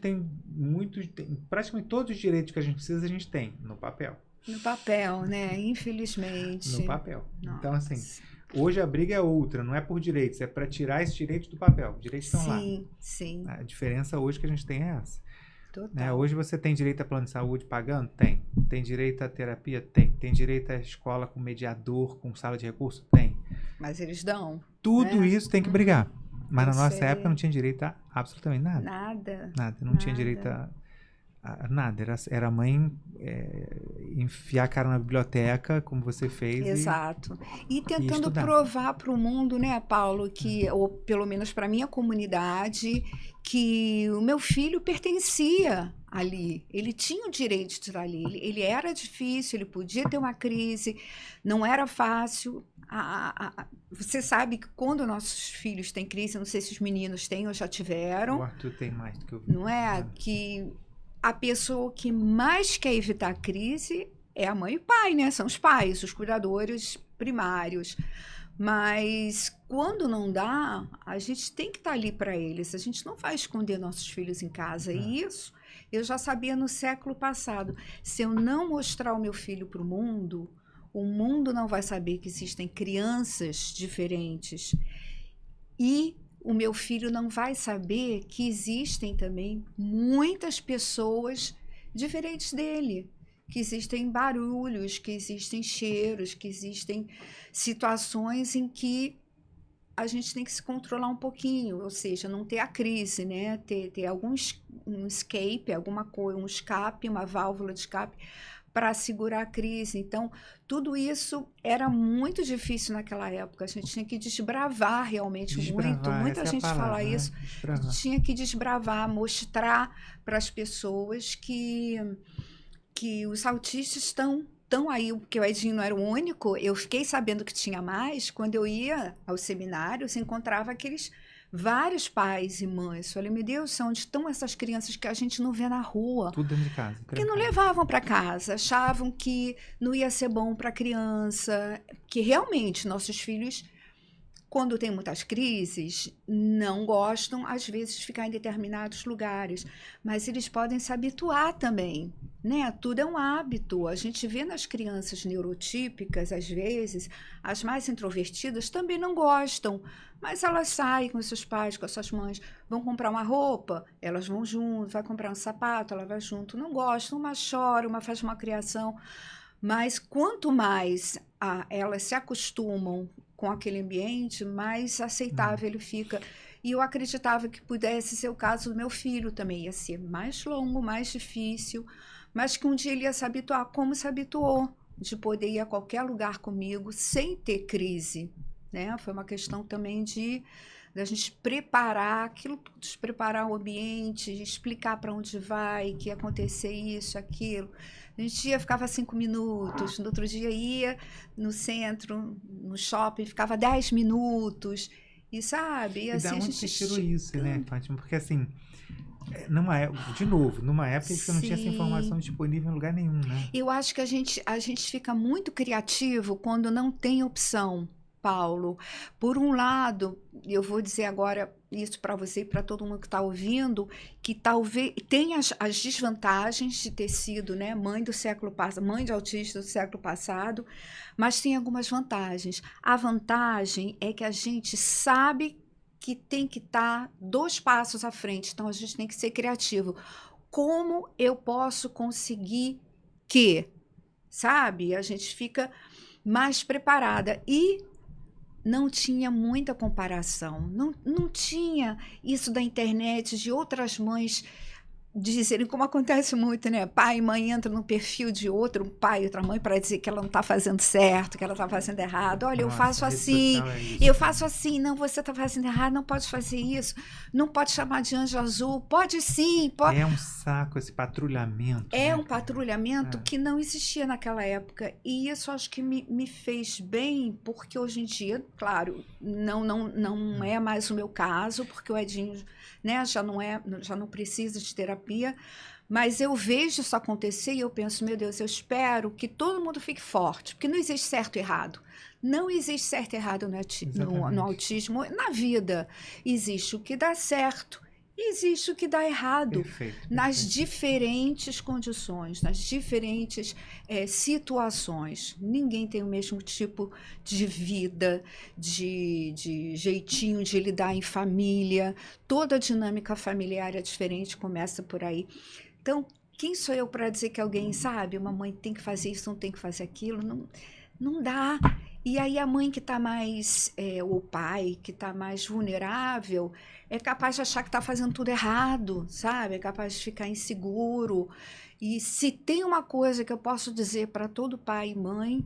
praticamente todos os direitos que a gente precisa, a gente tem no papel. No papel, né? Infelizmente. No papel. Nossa. Então, assim, hoje a briga é outra. Não é por direitos, é para tirar esses direitos do papel. Os direitos estão lá. Sim. A diferença hoje que a gente tem é essa. Total. Hoje você tem direito a plano de saúde pagando? Tem. Tem direito à terapia? Tem. Tem direito à escola com mediador, com sala de recurso? Tem. Mas eles dão. Tudo isso tem que brigar. Mas na nossa sei. época não tinha direito a absolutamente nada. Nada. Não tinha direito a nada. Era a mãe enfiar a cara na biblioteca, como você fez. Exato. E tentando provar para o mundo, né, Paulo, ou pelo menos para a minha comunidade, que o meu filho pertencia ali. Ele tinha o direito de estar ali. Ele era difícil, ele podia ter uma crise, não era fácil. Você sabe que quando nossos filhos têm crise, não sei se os meninos têm ou já tiveram. O Arthur tem mais do que eu vi. Não é? Que a pessoa que mais quer evitar a crise é a mãe e o pai, né? São os pais, os cuidadores primários. Mas quando não dá, a gente tem que estar ali para eles. A gente não vai esconder nossos filhos em casa. E isso eu já sabia no século passado. Se eu não mostrar o meu filho para o mundo não vai saber que existem crianças diferentes. E o meu filho não vai saber que existem também muitas pessoas diferentes dele, que existem barulhos, que existem cheiros, que existem situações em que a gente tem que se controlar um pouquinho, ou seja, não ter a crise, né? Ter um escape, alguma coisa, um escape, uma válvula de escape para segurar a crise. Então, tudo isso era muito difícil naquela época. A gente tinha que desbravar realmente muito. Muita gente fala isso. A gente tinha que desbravar, mostrar para as pessoas que os autistas estão aí, porque o Edinho não era o único. Eu fiquei sabendo que tinha mais. Quando eu ia ao seminário, se encontrava vários pais e mães. Falei, meu Deus, onde estão essas crianças que a gente não vê na rua? Tudo dentro de casa. Porque não levavam para casa, achavam que não ia ser bom para a criança, que realmente nossos filhos, quando tem muitas crises, não gostam, às vezes, de ficar em determinados lugares, mas eles podem se habituar também, né? Tudo é um hábito. A gente vê nas crianças neurotípicas, às vezes, as mais introvertidas também não gostam, mas elas saem com seus pais, com as suas mães, vão comprar uma roupa, elas vão junto, vai comprar um sapato, ela vai junto, não gostam, uma chora, uma faz uma criação, mas quanto mais elas se acostumam com aquele ambiente, mais aceitável ele fica. E eu acreditava que pudesse ser o caso do meu filho também, ia ser mais longo, mais difícil, mas que um dia ele ia se habituar, como se habituou, de poder ir a qualquer lugar comigo sem ter crise, né? Foi uma questão também da gente preparar aquilo tudo, preparar o ambiente, explicar para onde vai, que ia acontecer isso, aquilo. A gente ficava 5 minutos, no outro dia ia no centro, no shopping, ficava 10 minutos, e sabe? E assim, da onde você tirou isso, né, Fátima? Porque assim, numa época que não tinha essa informação disponível em lugar nenhum, né? Eu acho que a gente fica muito criativo quando não tem opção, Paulo. Por um lado, eu vou dizer agora isso para você e para todo mundo que está ouvindo, que talvez tenha as desvantagens de ter sido, né, mãe de autista do século passado, mas tem algumas vantagens. A vantagem é que a gente sabe que tem que estar 2 passos à frente, então a gente tem que ser criativo. Como eu posso conseguir sabe? A gente fica mais preparada. E não tinha muita comparação, não tinha isso da internet, de outras mães dizerem, como acontece muito, né? Pai e mãe entram no perfil de outro pai e outra mãe para dizer que ela não está fazendo certo, que ela está fazendo errado. Olha, eu faço assim, eu faço assim, não, você está fazendo errado, não pode fazer isso, não pode chamar de anjo azul, pode sim, pode. É um saco esse patrulhamento. É, né? Um patrulhamento que não existia naquela época, e isso acho que me fez bem, porque hoje em dia, claro, não é mais o meu caso, porque o Edinho, né, já não precisa de terapia, mas eu vejo isso acontecer e eu penso, meu Deus, eu espero que todo mundo fique forte, porque não existe certo e errado. Não existe certo e errado no autismo, na vida. Existe o que dá certo e existe o que dá errado. Perfeito. Nas diferentes condições, nas diferentes situações. Ninguém tem o mesmo tipo de vida, de jeitinho de lidar em família. Toda a dinâmica familiar é diferente, começa por aí. Então, quem sou eu para dizer que alguém, sabe, uma mãe tem que fazer isso, não tem que fazer aquilo? Não dá. E aí a mãe que está mais, ou o pai que está mais vulnerável, é capaz de achar que está fazendo tudo errado, sabe? É capaz de ficar inseguro. E se tem uma coisa que eu posso dizer para todo pai e mãe,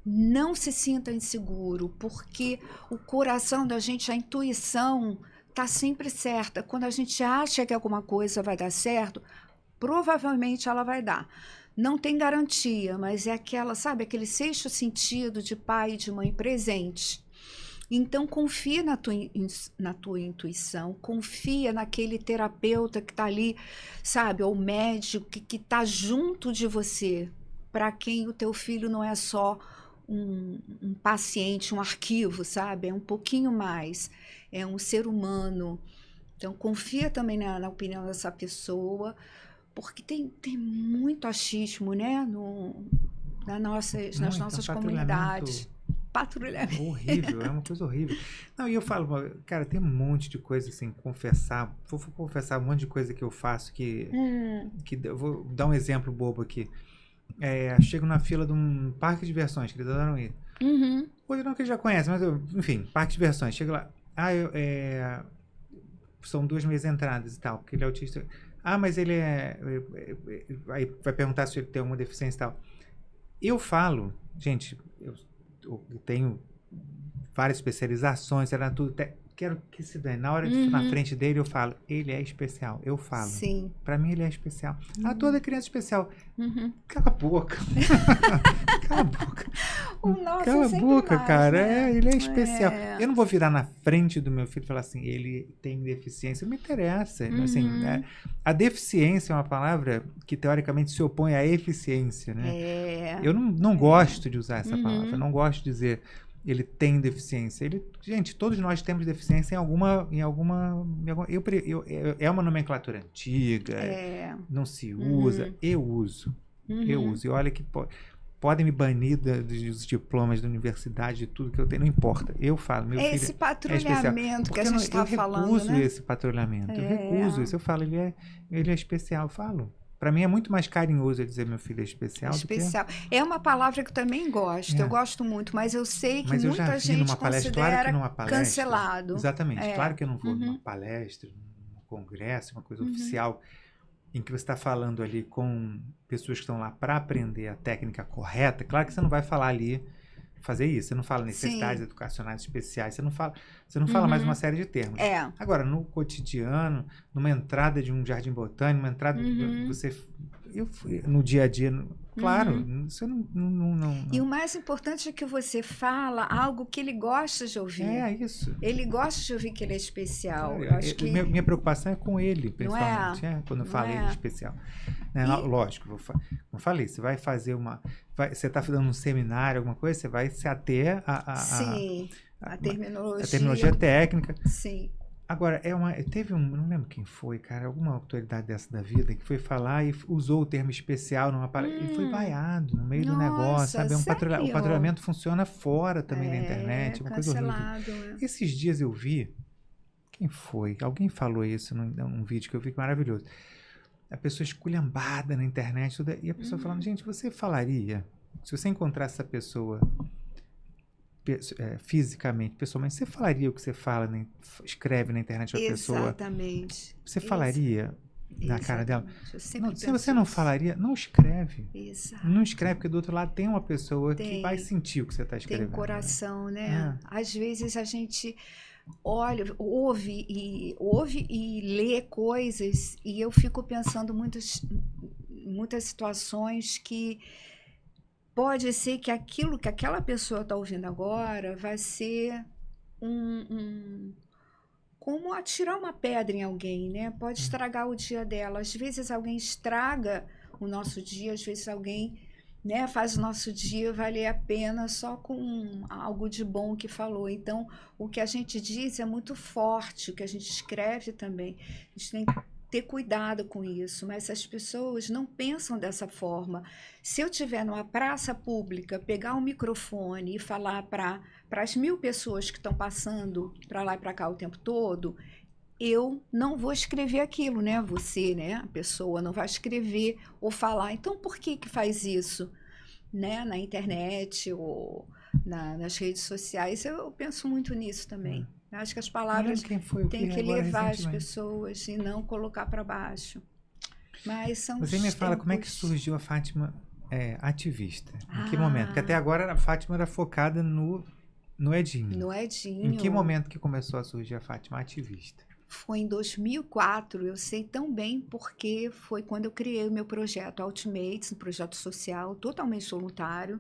não se sinta inseguro, porque o coração da gente, a intuição, está sempre certa. Quando a gente acha que alguma coisa vai dar certo, provavelmente ela vai dar. Não tem garantia, mas é aquela, sabe, aquele sexto sentido de pai e de mãe presente. Então, confia na tua intuição, confia naquele terapeuta que está ali, sabe, ou médico que está junto de você, para quem o teu filho não é só um paciente, um arquivo, sabe? É um pouquinho mais. É um ser humano. Então, confia também na opinião dessa pessoa, porque tem muito achismo, né? Nas nossas comunidades. Patrulhamento. Horrível, é uma coisa horrível. Não, e eu falo, cara, tem um monte de coisa assim, confessar. Vou confessar um monte de coisa que eu faço que eu vou dar um exemplo bobo aqui. Chego na fila de um parque de diversões, que eles adoram ir. Hoje não que eles já conhecem, mas enfim, parque de diversões. Chego lá, são 2 meias entradas e tal, porque ele é autista. Mas ele aí vai perguntar se ele tem alguma deficiência e tal. Eu falo, gente, eu tenho várias especializações, era tudo. Quero que se dane. Na hora de estar na frente dele, eu falo, ele é especial. Eu falo. Sim. Pra mim, ele é especial. Toda criança é especial. Cala a boca. Cala a boca. Nossa, Cala a boca, mais, cara. né? Ele é especial. Eu não vou virar na frente do meu filho e falar assim, ele tem deficiência. Não me interessa. Assim, a deficiência é uma palavra que, teoricamente, se opõe à eficiência, né? Eu não gosto de usar essa palavra. Eu não gosto de dizer ele tem deficiência. Gente, todos nós temos deficiência em alguma é uma nomenclatura antiga, não se usa. Eu uso. E olha que podem me banir dos diplomas da universidade, de tudo que eu tenho, não importa. Eu falo, meu filho esse patrulhamento que a gente está falando, eu recuso esse patrulhamento. Eu recuso isso. Eu falo, ele é especial. Eu falo. Para mim é muito mais carinhoso dizer meu filho é especial. Especial. É uma palavra que eu também gosto. Eu gosto muito, mas eu sei que muita gente considera cancelado. Exatamente. Claro que eu não vou numa palestra, num congresso, uma coisa oficial, em que você está falando ali com pessoas que estão lá para aprender a técnica correta. Claro que você não vai falar ali, fazer isso. Você não fala necessidades educacionais especiais. Você não fala mais uma série de termos. Agora, no cotidiano, numa entrada de um jardim botânico, uma entrada... no dia a dia... Claro, você não... E o mais importante é que você fala algo que ele gosta de ouvir. Isso. Ele gosta de ouvir que ele é especial. Eu acho que... minha preocupação é com ele, principalmente. Quando eu falo ele especial. Lógico, como falei, você vai fazer você está fazendo um seminário, alguma coisa, você vai se ater a terminologia. A terminologia técnica. Sim. Agora, não lembro quem foi, cara, alguma autoridade dessa da vida que foi falar e usou o termo especial numa palestra e foi vaiado no meio do negócio, sabe? O patrulhamento funciona fora também da internet, é uma coisa horrível. Esses dias eu vi, quem foi? Alguém falou isso num vídeo que eu vi que maravilhoso. A pessoa esculhambada na internet e a pessoa falando, gente, você falaria, se você encontrasse essa pessoa fisicamente, pessoalmente, você falaria o que você fala, escreve na internet para a pessoa? Exatamente. Você falaria na cara dela? Se você não falaria, não escreve. Exato. Não escreve, porque do outro lado tem uma pessoa que vai sentir o que você está escrevendo. Tem coração, né? Às vezes a gente ouve e lê coisas e eu fico pensando muitas situações que pode ser que aquilo que aquela pessoa está ouvindo agora vai ser como atirar uma pedra em alguém, né? Pode estragar o dia dela. Às vezes alguém estraga o nosso dia, às vezes alguém, né, faz o nosso dia valer a pena só com algo de bom que falou. Então, o que a gente diz é muito forte, o que a gente escreve também. A gente tem que ter cuidado com isso, mas as pessoas não pensam dessa forma. Se eu estiver numa praça pública, pegar um microfone e falar para as 1000 pessoas que estão passando para lá e para cá o tempo todo, eu não vou escrever aquilo, né? Você, né? A pessoa não vai escrever ou falar. Então, por que faz isso? Né? Na internet ou nas redes sociais, eu penso muito nisso também. Acho que as palavras têm que levar as pessoas e não colocar para baixo. Mas são Você me fala como é que surgiu a Fátima ativista? Em que momento? Porque até agora a Fátima era focada no Edinho. No Edinho. Em que momento que começou a surgir a Fátima ativista? Foi em 2004, eu sei tão bem porque foi quando eu criei o meu projeto Ultimates, um projeto social totalmente voluntário.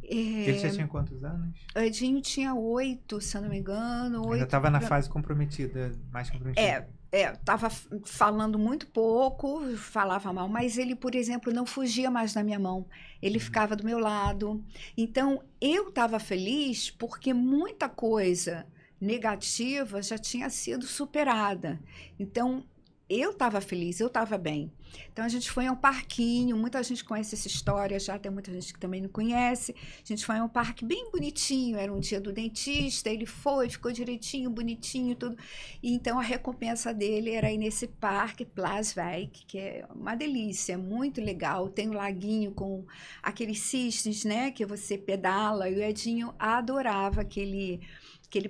Ele já tinha quantos anos? O Edinho tinha 8, se eu não me engano. Ainda estava na fase comprometida, mais comprometida. estava falando muito pouco, falava mal, mas ele, por exemplo, não fugia mais da minha mão. Ele ficava do meu lado. Então, eu estava feliz porque muita coisa negativa já tinha sido superada. Então, eu estava feliz, eu estava bem. Então, a gente foi a um parquinho, muita gente conhece essa história, já tem muita gente que também não conhece. A gente foi a um parque bem bonitinho, era um dia do dentista, ele foi, ficou direitinho, bonitinho, tudo. E, então, a recompensa dele era ir nesse parque, Plaswijk, que é uma delícia, é muito legal. Tem um laguinho com aqueles cisnes, né, que você pedala, e o Edinho adorava aquele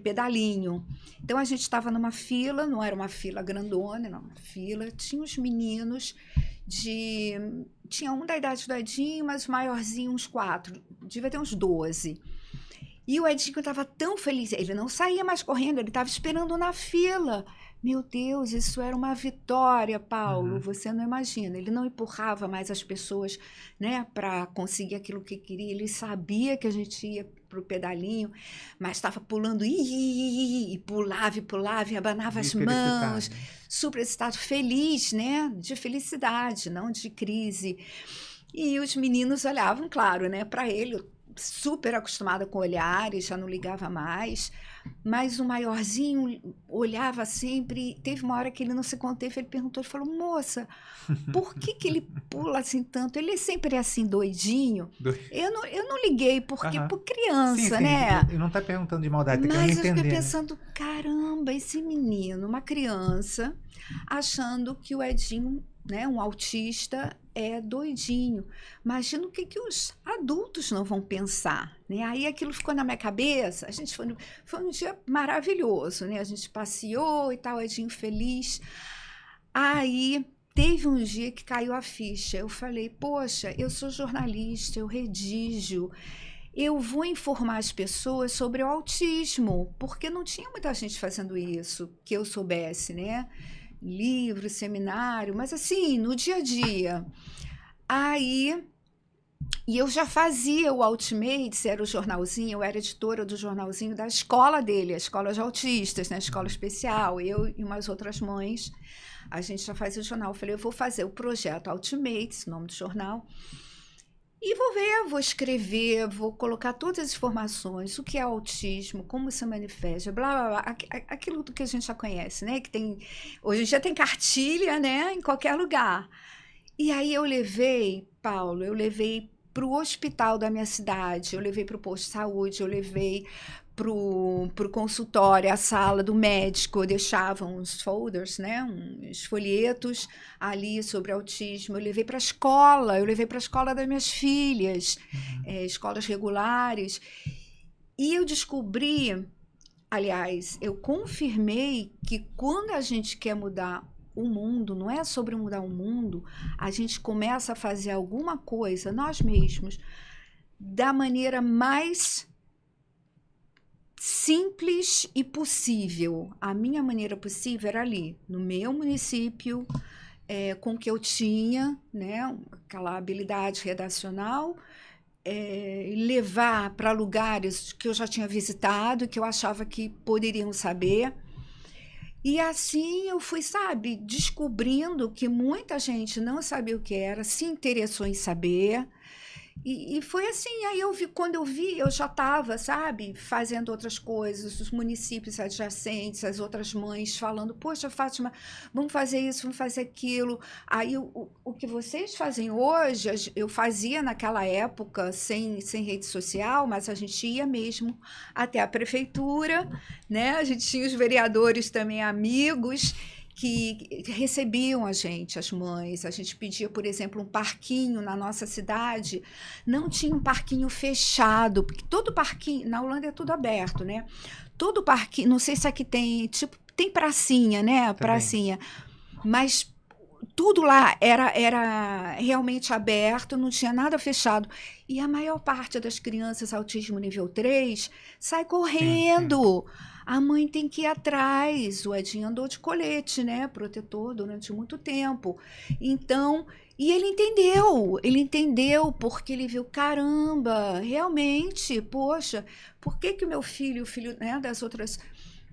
pedalinho. Então, a gente estava numa fila, não era uma fila grandona, não, uma fila, tinha os meninos tinha um da idade do Edinho, mas maiorzinho, uns 4, devia ter uns 12. E o Edinho estava tão feliz, ele não saía mais correndo, ele estava esperando na fila. Meu Deus, isso era uma vitória, Paulo, você não imagina. Ele não empurrava mais as pessoas, né, para conseguir aquilo que queria, ele sabia que a gente ia para o pedalinho, mas estava pulando, e pulava, e abanava as mãos, super excitado, feliz, né, de felicidade, não de crise. E os meninos olhavam, claro, né, para ele, super acostumada com olhares, já não ligava mais, mas o maiorzinho olhava sempre. Teve uma hora que ele não se conteve, ele perguntou, ele falou, moça, por que ele pula assim tanto? Ele é sempre assim, doidinho. Eu não liguei, porque por criança, sim, né? Ele não está perguntando de maldade, mas eu entender, fiquei pensando, caramba, esse menino, uma criança, achando que o Edinho, né, um autista, é doidinho. Imagina o que os adultos não vão pensar, né? Aí aquilo ficou na minha cabeça. A gente foi um dia maravilhoso, né? A gente passeou e tal, Edinho feliz. Aí teve um dia que caiu a ficha. Eu falei, poxa, eu sou jornalista, eu redijo, eu vou informar as pessoas sobre o autismo, porque não tinha muita gente fazendo isso, que eu soubesse, né? Livro, seminário, mas assim, no dia a dia. Aí, e eu já fazia o Ultimates, era o jornalzinho, eu era editora do jornalzinho da escola dele, a escola de autistas, né, a escola especial, eu e umas outras mães, a gente já fazia o jornal. Eu falei, eu vou fazer o projeto Ultimates, nome do jornal, e vou ver, vou escrever, vou colocar todas as informações, o que é o autismo, como se manifesta, blá, blá, blá, aquilo que a gente já conhece, né? Que tem, hoje em dia tem cartilha, né? Em qualquer lugar. E aí eu levei, Paulo, para o hospital da minha cidade, eu levei para o posto de saúde, eu levei para o consultório, a sala do médico, eu deixava uns folders, né, uns folhetos ali sobre autismo. Eu levei para a escola das minhas filhas, escolas regulares. E eu descobri, aliás, eu confirmei que quando a gente quer mudar o mundo, não é sobre mudar o mundo, a gente começa a fazer alguma coisa, nós mesmos, da maneira mais simples e possível. A minha maneira possível era ali, no meu município, com o que eu tinha, né, aquela habilidade redacional, levar para lugares que eu já tinha visitado, que eu achava que poderiam saber. E assim eu fui, sabe, descobrindo que muita gente não sabia o que era, se interessou em saber. E foi assim, aí quando eu vi, eu já estava, sabe, fazendo outras coisas, os municípios adjacentes, as outras mães falando, poxa, Fátima, vamos fazer isso, vamos fazer aquilo. Aí o que vocês fazem hoje, eu fazia naquela época sem rede social, mas a gente ia mesmo até a prefeitura, né? A gente tinha os vereadores também amigos, que recebiam a gente, as mães. A gente pedia, por exemplo, um parquinho na nossa cidade. Não tinha um parquinho fechado, porque todo parquinho, na Holanda é tudo aberto, né? Todo parquinho, não sei se aqui tem, tipo, tem pracinha, né? Também. Pracinha. Mas tudo lá era realmente aberto, não tinha nada fechado. E a maior parte das crianças autismo nível 3 sai correndo. Sim. A mãe tem que ir atrás. O Edinho andou de colete, né? Protetor durante muito tempo. Então, e ele entendeu porque ele viu, caramba, realmente, poxa, por que o meu filho, o filho, né, das outras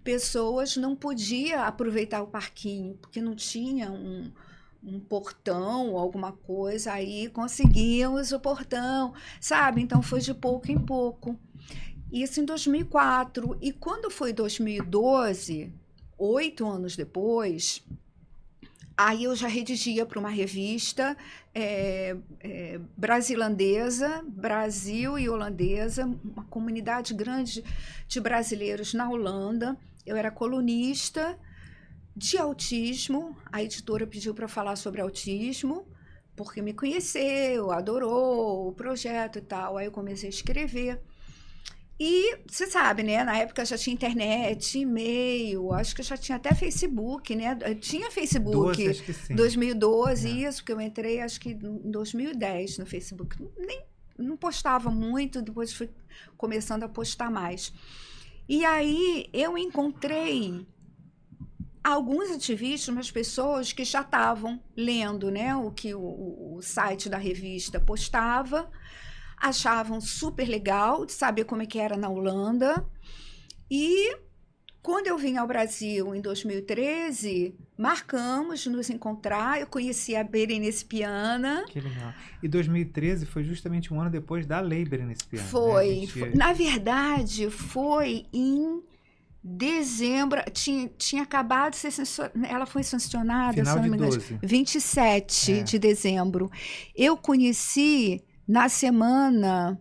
pessoas não podiam aproveitar o parquinho, porque não tinha um portão ou alguma coisa, aí conseguíamos o portão, sabe? Então foi de pouco em pouco. Isso em 2004. E quando foi 2012, 8 anos depois, aí eu já redigia para uma revista brasilandesa, Brasil e holandesa, uma comunidade grande de brasileiros na Holanda. Eu era colunista de autismo, a editora pediu para falar sobre autismo, porque me conheceu, adorou o projeto e tal. Aí eu comecei a escrever. E você sabe, né? Na época já tinha internet, e-mail, acho que já tinha até Facebook, né? Tinha Facebook 12, acho que sim. 2012, isso, que eu entrei acho que em 2010 no Facebook. Nem, não postava muito, depois fui começando a postar mais. E aí eu encontrei alguns ativistas, umas pessoas que já estavam lendo, né, o que o site da revista postava, achavam super legal de saber como é que era na Holanda. E quando eu vim ao Brasil em 2013, marcamos de nos encontrar. Eu conheci a Berenice Piana. Que legal. E 2013 foi justamente um ano depois da Lei Berenice Piana. Foi, Né? na verdade, foi em dezembro, tinha acabado de ser sancionada, ela foi sancionada, Final se não de me engano, 12. 27 de dezembro. Eu conheci na semana,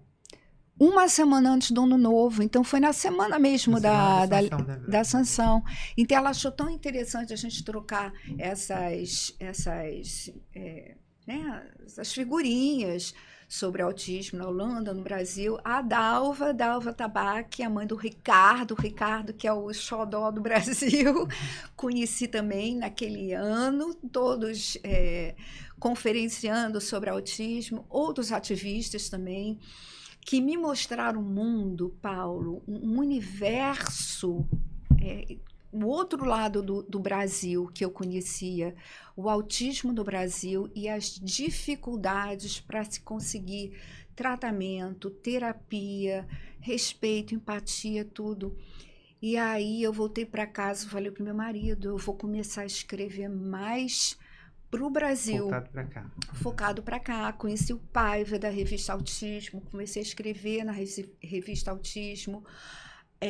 uma semana antes do Ano Novo, então foi na semana mesmo da sanção. Então ela achou tão interessante a gente trocar essas figurinhas sobre autismo na Holanda, no Brasil. A Dalva Tabac, a mãe do Ricardo, que é o xodó do Brasil, conheci também naquele ano, todos conferenciando sobre autismo, outros ativistas também, que me mostraram o mundo, Paulo, um universo, o outro lado do Brasil que eu conhecia, o autismo no Brasil e as dificuldades para se conseguir tratamento, terapia, respeito, empatia, tudo. E aí eu voltei para casa e falei para o meu marido, eu vou começar a escrever mais para o Brasil. Focado para cá. Conheci o Paiva da revista Autismo, comecei a escrever na revista Autismo,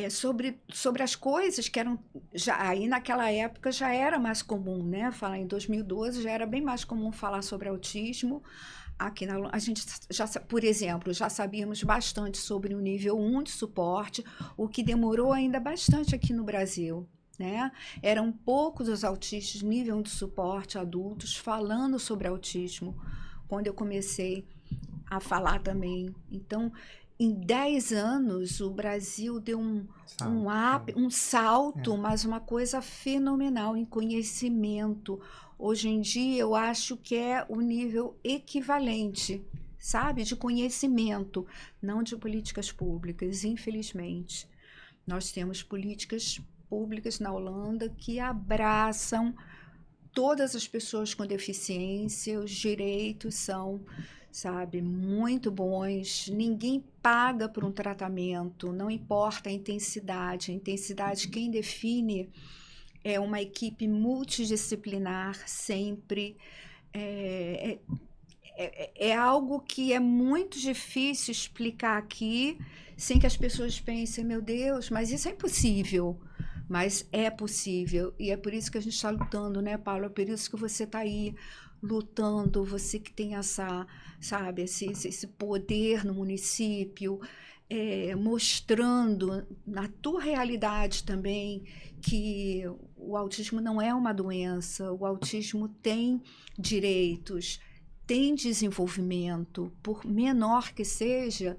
sobre as coisas que eram... aí naquela época já era mais comum, né? Falar em 2012 já era bem mais comum falar sobre autismo. Aqui a gente já, por exemplo, já sabíamos bastante sobre o nível 1 de suporte, o que demorou ainda bastante aqui no Brasil. Né? Eram poucos os autistas nível 1 de suporte adultos falando sobre autismo quando eu comecei a falar também. Então, em 10 anos, o Brasil deu um salto, mas uma coisa fenomenal em conhecimento. Hoje em dia, eu acho que é o nível equivalente, sabe, de conhecimento, não de políticas públicas, infelizmente. Nós temos políticas públicas na Holanda que abraçam todas as pessoas com deficiência, os direitos são, sabe, muito bons, ninguém paga por um tratamento, não importa a intensidade quem define é uma equipe multidisciplinar sempre, é algo que é muito difícil explicar aqui sem que as pessoas pensem, meu Deus, mas isso é impossível. Mas é possível, e é por isso que a gente está lutando, né, Paulo? É por isso que você está aí lutando, você que tem esse poder no município, mostrando na tua realidade também que o autismo não é uma doença, o autismo tem direitos, tem desenvolvimento, por menor que seja.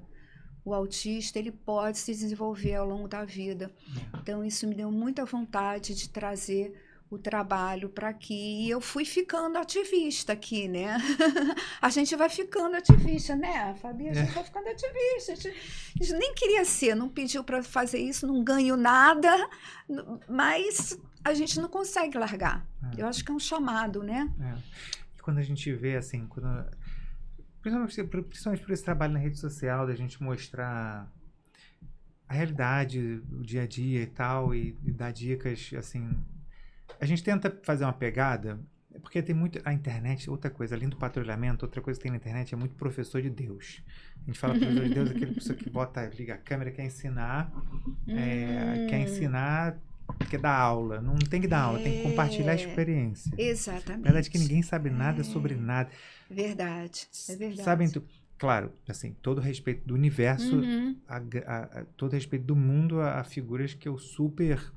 O autista ele pode se desenvolver ao longo da vida. Então, isso me deu muita vontade de trazer o trabalho para aqui. E eu fui ficando ativista aqui, né? A gente vai ficando ativista, né, Fabi? A gente vai ficando ativista. A gente nem queria ser, não pediu para fazer isso, não ganho nada, mas a gente não consegue largar. Eu acho que é um chamado, né? E quando a gente vê, assim, principalmente por esse trabalho na rede social, da gente mostrar a realidade, o dia a dia e tal, e dar dicas, assim. A gente tenta fazer uma pegada, porque tem muito. A internet, outra coisa, além do patrulhamento, outra coisa que tem na internet é muito professor de Deus. A gente fala professor de Deus, aquele pessoa que liga a câmera, quer ensinar, quer dar aula. Não tem que dar aula, tem que compartilhar a experiência. Exatamente. Na verdade, que ninguém sabe nada sobre nada. Verdade, é verdade. Sabem, claro, assim, todo respeito do universo, todo respeito do mundo a figuras que eu super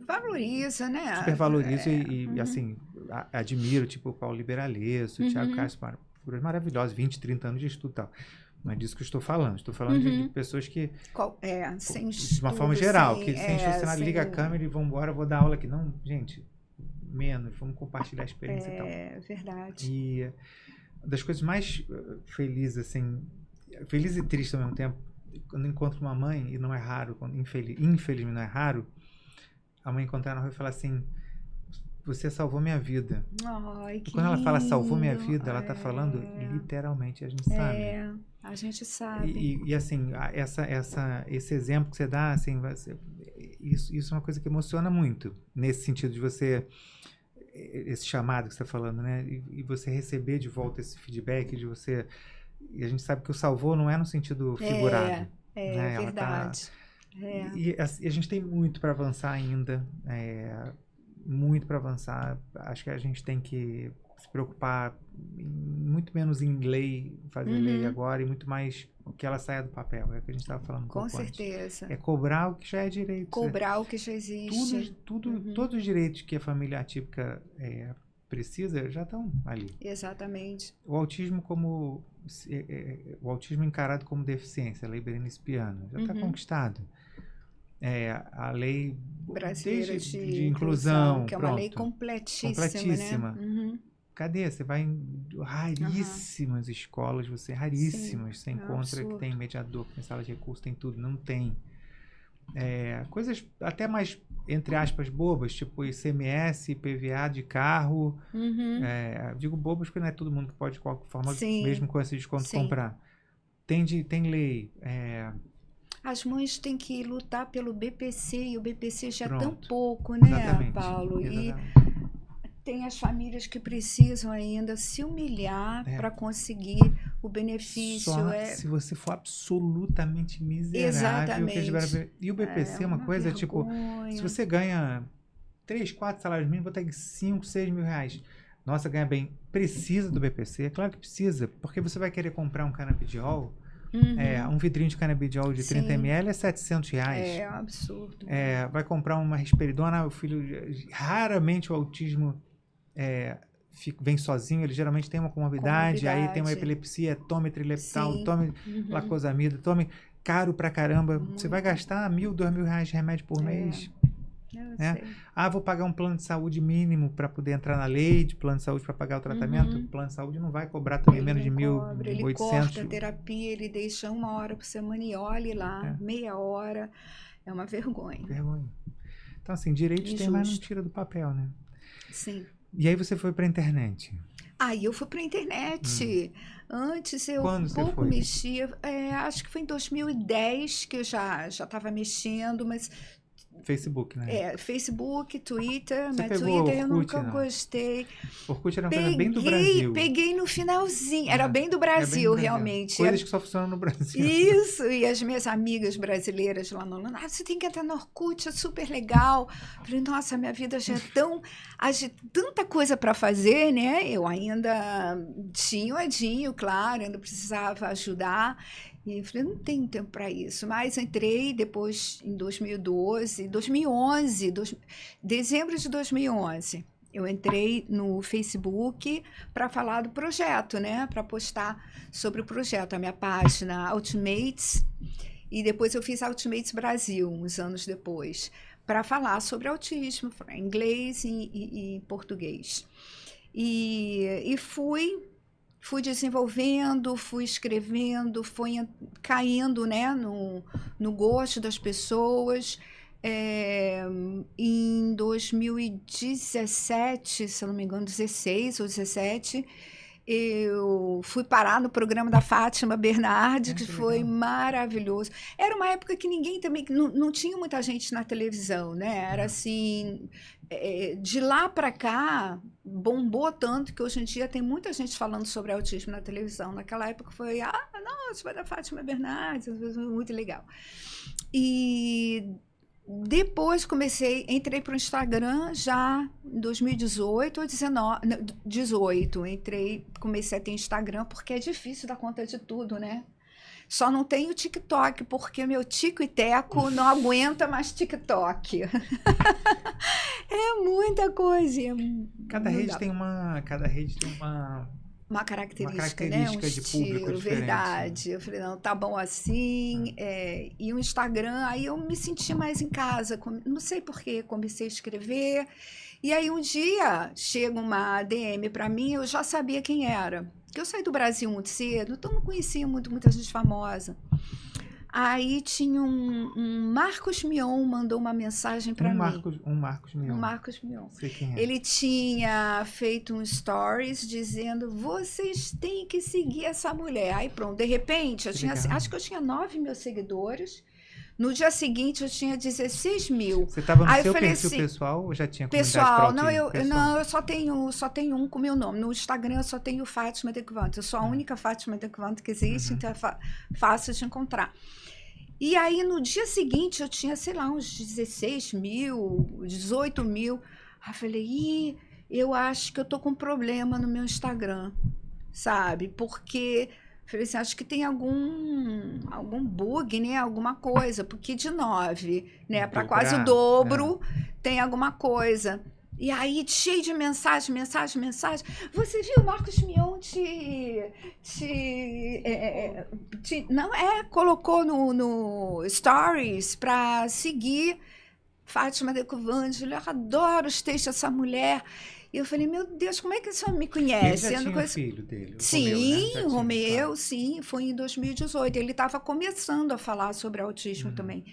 valoriza, né? Super valorizo e assim, admiro, tipo o Paulo Liberalesso, o Thiago Castro, figuras maravilhosas, 20, 30 anos de estudo e tal. Não é disso que eu estou falando. Estou falando de pessoas que, sem de uma forma geral, que sem estudo, liga a câmera e vamos embora, vou dar aula aqui. Não, gente, menos, vamos compartilhar a experiência e tal. É verdade. E das coisas mais felizes, assim, feliz e triste ao mesmo tempo, quando encontro uma mãe, e não é raro, infelizmente não é raro, a mãe encontrar na rua e falar assim: você salvou minha vida. Ai, e quando ela fala salvou minha vida, ela está falando literalmente, a gente sabe. A gente sabe. E assim, esse exemplo que você dá, assim, isso é uma coisa que emociona muito, nesse sentido de você, esse chamado que você está falando, né? E você receber de volta esse feedback de você. E a gente sabe que o salvou não é no sentido figurado. Né? Verdade. E a gente tem muito para avançar ainda, muito para avançar. Acho que a gente tem que se preocupar muito menos em fazer lei agora, e muito mais que ela saia do papel. É o que a gente estava falando Com certeza. Antes. É cobrar o que já é direito. Cobrar o que já existe. Todos os direitos que a família atípica precisa já estão ali. Exatamente. O autismo encarado como deficiência, a lei Berenice Piana, já está conquistado. A lei brasileira de inclusão, que é uma lei completíssima. Né? Cadê? Você vai em raríssimas escolas, você encontra que tem mediador, que tem sala de recurso, tem tudo. Não tem. Coisas até mais, entre aspas, bobas, tipo ICMS, IPVA de carro. Digo bobas porque não é todo mundo que pode, de qualquer forma, mesmo com esse desconto, comprar. Tem lei. As mães têm que lutar pelo BPC, e o BPC já é tão pouco, né, Exatamente. Paulo? Exatamente. E tem as famílias que precisam ainda se humilhar para conseguir o benefício. Só se você for absolutamente miserável. Exatamente. E o BPC é uma coisa, tipo, se você ganha 3, 4 salários mínimos, botar 5, 6 mil reais. Nossa, ganha bem. Precisa do BPC? É claro que precisa, porque você vai querer comprar um canabidiol. Um vidrinho de canabidiol de 30 ml é 700 reais. É absurdo. Vai comprar uma risperidona, o filho... Raramente o autismo vem sozinho, ele geralmente tem uma comorbidade, aí tem uma epilepsia, tome trileptal, tome lacosamida, tome caro pra caramba. Você vai gastar 1.000, 2.000 reais de remédio por mês. Vou pagar um plano de saúde mínimo para poder entrar na lei de plano de saúde para pagar o tratamento. O plano de saúde não vai cobrar também menos de 1.800. Ele corta a terapia, ele deixa 1 hora por semana e olhe lá, meia hora. É uma vergonha. Então, assim, direitos tem, mas não tira do papel, né? Sim. E aí você foi para a internet? Eu fui para a internet. Antes eu mexia. Acho que foi em 2010 que eu já estava mexendo, mas... Facebook, né? Facebook, Twitter, Você mas pegou Twitter eu Orkut, nunca gostei. Orkut era uma coisa bem do Brasil. Peguei no finalzinho, era bem do Brasil, realmente. Coisas que só funcionam no Brasil. Isso, e as minhas amigas brasileiras lá no Londres, você tem que entrar no Orkut, é super legal. Falei, nossa, minha vida já é tanta coisa para fazer, né? Eu ainda tinha o Edinho, claro, ainda precisava ajudar. E eu falei, não tenho tempo para isso. Mas entrei depois em 2011, dezembro de 2011. Eu entrei no Facebook para falar do projeto, né? Para postar sobre o projeto, a minha página Ultimates. E depois eu fiz Ultimates Brasil, uns anos depois, para falar sobre autismo, em inglês e em português. E fui desenvolvendo, fui escrevendo, fui caindo, né, no gosto das pessoas. Em 2017, se eu não me engano, 16 ou 17, eu fui parar no programa da Fátima Bernardes, que Que foi legal. maravilhoso. Era uma época que ninguém também, que não tinha muita gente na televisão, né? Era assim, de lá para cá, bombou tanto que hoje em dia tem muita gente falando sobre autismo na televisão. Naquela época foi, nossa, foi da Fátima Bernardes, muito legal. E depois entrei para o Instagram já em 2018 ou 19, não, 18. Comecei a ter Instagram porque é difícil dar conta de tudo, né? Só não tenho TikTok porque meu tico e teco não aguenta mais TikTok. É muita coisa. Cada rede tem uma Característica, né? Um característica de público estilo, diferente. verdade. Eu falei, não, tá bom assim. E o Instagram, aí eu me senti mais em casa. Não sei por quê, comecei a escrever. E aí um dia chega uma DM para mim, eu já sabia quem era. Porque eu saí do Brasil muito cedo, então não conhecia muita gente famosa. Aí tinha um Marcos Mion mandou uma mensagem para mim. Um Marcos Mion. Um Marcos Mion. Sei quem é. Ele tinha feito um stories dizendo: vocês têm que seguir essa mulher. Aí pronto, de repente, acho que eu tinha 9 mil seguidores. No dia seguinte, eu tinha 16 mil. Você estava no Aí seu perfil assim, pessoal ou já tinha comunidade pessoal, para autismo? não, eu só tenho um com meu nome. No Instagram eu só tenho Fátima Dequevante. Eu sou a única Fátima Dequevante que existe, então é fácil de encontrar. E aí, no dia seguinte, eu tinha, sei lá, uns 16 mil, 18 mil. Aí eu falei, eu acho que eu tô com problema no meu Instagram, sabe? Porque, falei assim, acho que tem algum bug, né? Alguma coisa. Porque de 9, né, para quase o dobro, tem alguma coisa. E aí, cheio de mensagem. Você viu, Marcos Mion colocou no Stories para seguir Fátima Dequevante. Eu adoro os textos dessa mulher. E eu falei, meu Deus, como é que esse homem me conhece? Ele já tinha o filho dele, sim, o Romeu, sim, foi em 2018. Ele estava começando a falar sobre autismo também.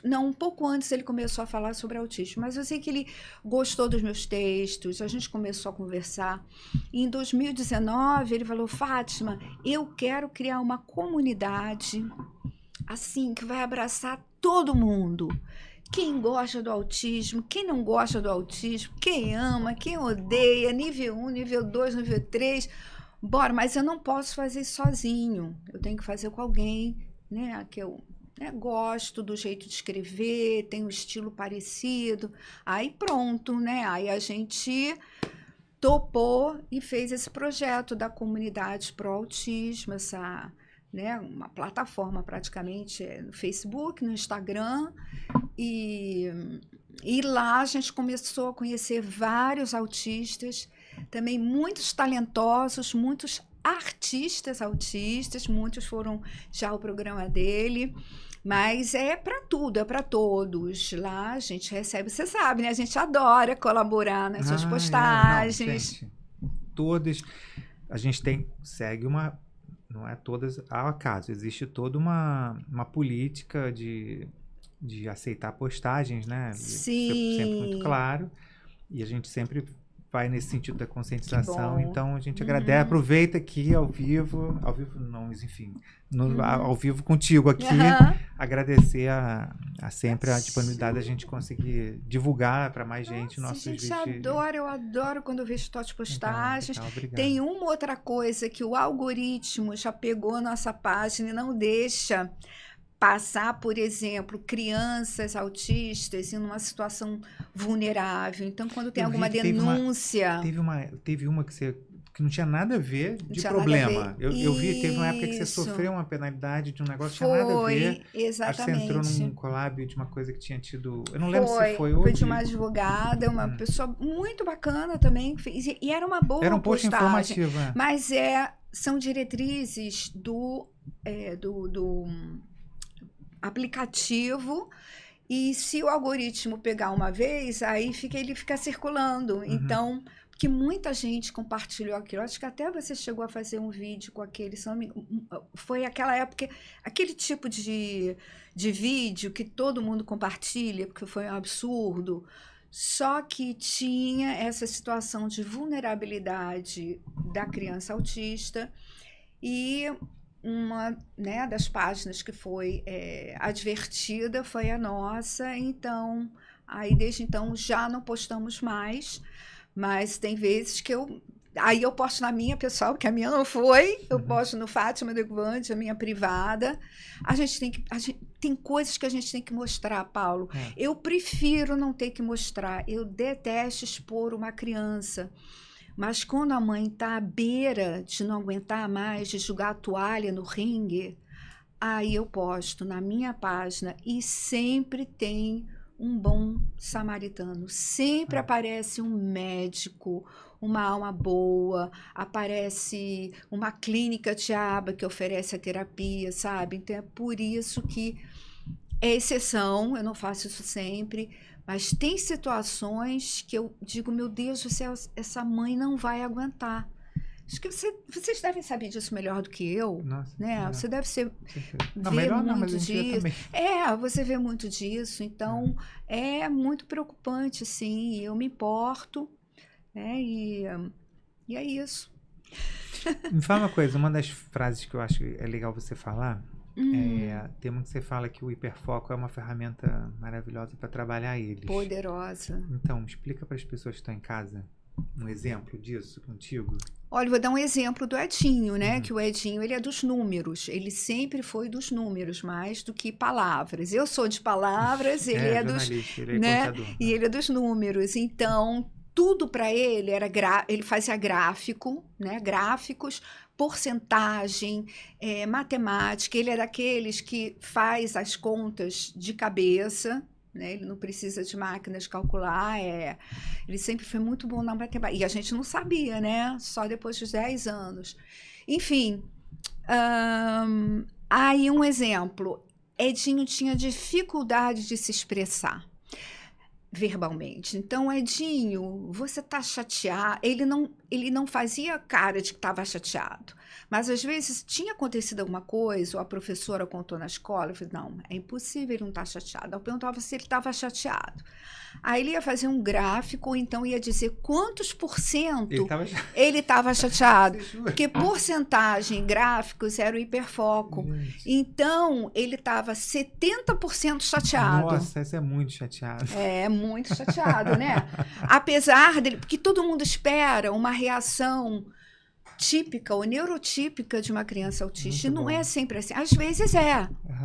Não, um pouco antes ele começou a falar sobre autismo, mas eu sei que ele gostou dos meus textos, a gente começou a conversar. E em 2019, ele falou, Fátima, eu quero criar uma comunidade assim, que vai abraçar todo mundo. Quem gosta do autismo, quem não gosta do autismo, quem ama, quem odeia, nível 1, nível 2, nível 3. Bora, mas eu não posso fazer isso sozinho, eu tenho que fazer com alguém, né, que eu... gosto do jeito de escrever, tem um estilo parecido. Aí pronto, né? Aí a gente topou e fez esse projeto da comunidade pro autismo, né, uma plataforma praticamente no Facebook, no Instagram. E lá a gente começou a conhecer vários autistas, também muitos talentosos, muitos artistas autistas, muitos foram já ao programa dele, mas é para tudo, é para todos. Lá a gente recebe, você sabe, né? A gente adora colaborar nas suas postagens. Não, gente, todas, a gente segue não é todas ao acaso, existe toda uma política de aceitar postagens, né? Sim. Sempre muito claro, e a gente sempre vai nesse sentido da conscientização, então a gente agradece, aproveita aqui ao vivo não, mas enfim, ao vivo contigo aqui, agradecer sempre a disponibilidade da gente conseguir divulgar para mais gente nossos vídeos. Eu adoro quando eu vejo tuas postagens. Obrigado. Tem uma outra coisa que o algoritmo já pegou nossa página e não deixa passar, por exemplo, crianças autistas em uma situação vulnerável. Então, quando tem alguma denúncia... Teve uma que não tinha nada a ver de problema. Eu vi, teve uma época que você sofreu uma penalidade de um negócio que tinha nada a ver. Exatamente. Acho que você entrou num collab de uma coisa que tinha tido... Eu não lembro se foi Foi de uma advogada, uma pessoa muito bacana também. E era uma boa postagem. Era um post informativo, Mas são diretrizes do aplicativo, e se o algoritmo pegar uma vez, aí ele fica circulando. Então, porque muita gente compartilhou aquilo. Acho que até você chegou a fazer um vídeo com aquele, foi aquela época, aquele tipo de vídeo que todo mundo compartilha, porque foi um absurdo. Só que tinha essa situação de vulnerabilidade da criança autista. E uma, né, das páginas que foi advertida foi a nossa. Então, aí desde então já não postamos mais, mas tem vezes que aí eu posto na minha pessoal, porque a minha não foi, eu posto no Fátima Dequante, a minha privada. Tem coisas que a gente tem que mostrar, Paulo. Eu prefiro não ter que mostrar, eu detesto expor uma criança. Mas quando a mãe está à beira de não aguentar mais, de jogar a toalha no ringue, aí eu posto na minha página e sempre tem um bom samaritano. Sempre aparece um médico, uma alma boa, aparece uma clínica de aba que oferece a terapia, sabe? Então é por isso que é exceção, eu não faço isso sempre, mas tem situações que eu digo, meu Deus do céu, essa mãe não vai aguentar. Acho que vocês devem saber disso melhor do que eu, Nossa, né? Você deve não, ver melhor muito não, mas a gente disso. também. Você vê muito disso, então é muito preocupante, sim. Eu me importo, né? E é isso. Me fala uma coisa, uma das frases que eu acho que é legal você falar, tem uma que você fala que o hiperfoco é uma ferramenta maravilhosa para trabalhar eles. Poderosa. Então, explica para as pessoas que estão em casa um exemplo disso contigo. Olha, vou dar um exemplo do Edinho, né? Que o Edinho, ele é dos números. Ele sempre foi dos números, mais do que palavras. Eu sou de palavras, ele é dos... Ele é né? contador. E ele é dos números. Então, tudo para ele era... Ele fazia gráfico, né? Gráficos, porcentagem, matemática. Ele é daqueles que faz as contas de cabeça, né? Ele não precisa de máquinas de calcular, ele sempre foi muito bom na matemática. E a gente não sabia, né? Só depois dos 10 anos. Enfim, aí um exemplo. Edinho tinha dificuldade de se expressar verbalmente. Então, Edinho, você está chateado? Ele não fazia cara de que estava chateado. Mas, às vezes, tinha acontecido alguma coisa, ou a professora contou na escola, eu falei, não, é impossível ele não estar chateado. Eu perguntava se ele estava chateado. Aí ele ia fazer um gráfico, ou então ia dizer quantos por cento ele estava chateado. Porque porcentagem, gráficos, era o hiperfoco. Gente. Então, ele estava 70% chateado. Nossa, esse é muito chateado. É, muito chateado, né? Apesar dele... Porque todo mundo espera uma reação típica ou neurotípica de uma criança autista. Muito e não bom. É sempre assim. Às vezes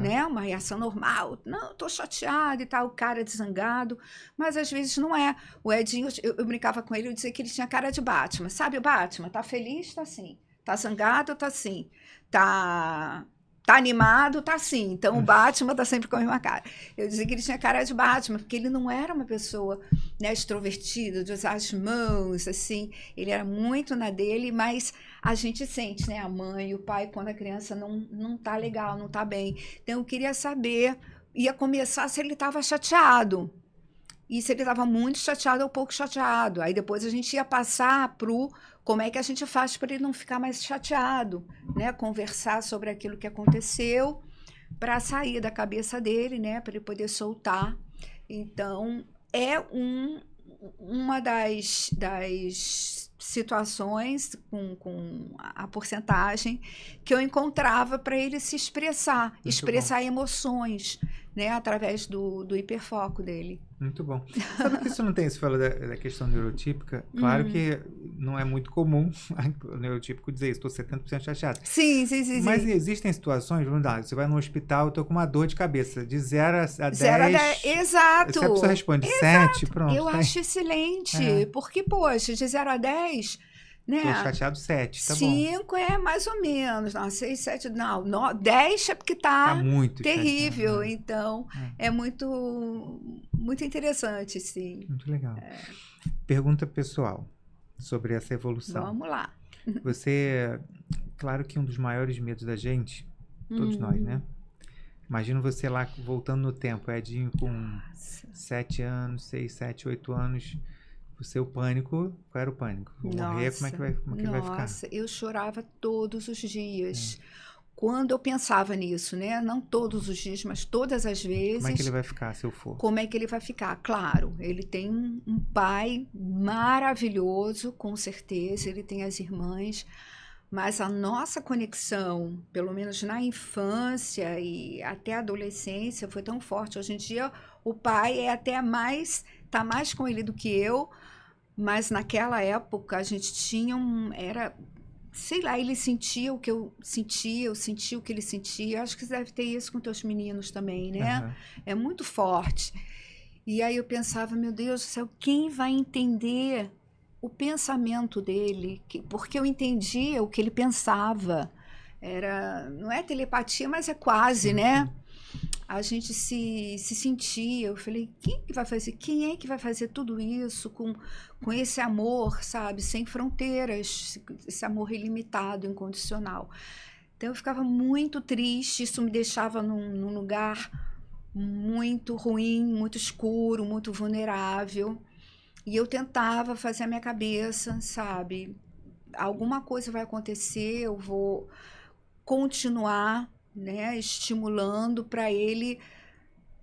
né? Uma reação normal. Não, tô chateado e tal, o cara zangado. Mas às vezes não é. O Edinho, eu brincava com ele, eu dizia que ele tinha cara de Batman. Sabe o Batman? Tá feliz? Tá assim. Tá zangado? Tá assim. Tá animado? Tá assim. Então o Batman tá sempre com a mesma cara. Eu dizia que ele tinha cara de Batman, porque ele não era uma pessoa, né, extrovertida, de usar as mãos, assim. Ele era muito na dele, mas a gente sente, né, a mãe e o pai, quando a criança não tá legal, não tá bem. Então eu queria saber, ia começar se ele estava chateado. E se ele estava muito chateado ou pouco chateado. Aí depois a gente ia passar pro como é que a gente faz para ele não ficar mais chateado, né? Conversar sobre aquilo que aconteceu para sair da cabeça dele, né? Para ele poder soltar. Então, é uma das situações com a porcentagem que eu encontrava para ele se expressar, Muito expressar bom. Emoções, né? Através do hiperfoco dele. Muito bom. Sabe que isso não tem, você falou da questão neurotípica, claro que não é muito comum o neurotípico dizer isso, estou 70% chateado. Sim. Mas existem situações, vamos lá, você vai no hospital, estou com uma dor de cabeça, de 0 a 10. 0 a 10, exato. Se a pessoa responde 7, pronto. Eu acho excelente, porque, poxa, de 0 a 10... Né? Tô chateado 7, tá 5 bom. é mais ou menos, não, 6, 7, não, 10 é porque tá muito terrível, chateado, né? Então é muito, muito interessante, sim. Muito legal. Pergunta pessoal sobre essa evolução. Vamos lá. Você, claro que um dos maiores medos da gente, todos nós, né? Imagina você lá voltando no tempo, Edinho com 7 anos, 6, 7, 8 anos... O seu pânico, qual era o pânico? Vou morrer, como é que vai ficar? Nossa, eu chorava todos os dias. quando eu pensava nisso, né? Não todos os dias, mas todas as vezes. Como é que ele vai ficar se eu for? Como é que ele vai ficar? Claro, ele tem um pai maravilhoso, com certeza, ele tem as irmãs, mas a nossa conexão, pelo menos na infância e até a adolescência, foi tão forte. Hoje em dia, o pai é até mais, tá mais com ele do que eu, mas naquela época a gente tinha era, sei lá, ele sentia o que eu sentia o que ele sentia. Acho que você deve ter isso com teus meninos também, né? Aham. É muito forte. E aí eu pensava, meu Deus do céu, quem vai entender o pensamento dele? Porque eu entendia o que ele pensava. Não é telepatia, mas é quase, Sim, né? sim. A gente se sentia. Eu falei, quem que vai fazer? Quem é que vai fazer tudo isso com esse amor, sabe? Sem fronteiras, esse amor ilimitado, incondicional. Então eu ficava muito triste, isso me deixava num lugar muito ruim, muito escuro, muito vulnerável. E eu tentava fazer a minha cabeça, sabe? Alguma coisa vai acontecer, eu vou continuar, né, estimulando para ele,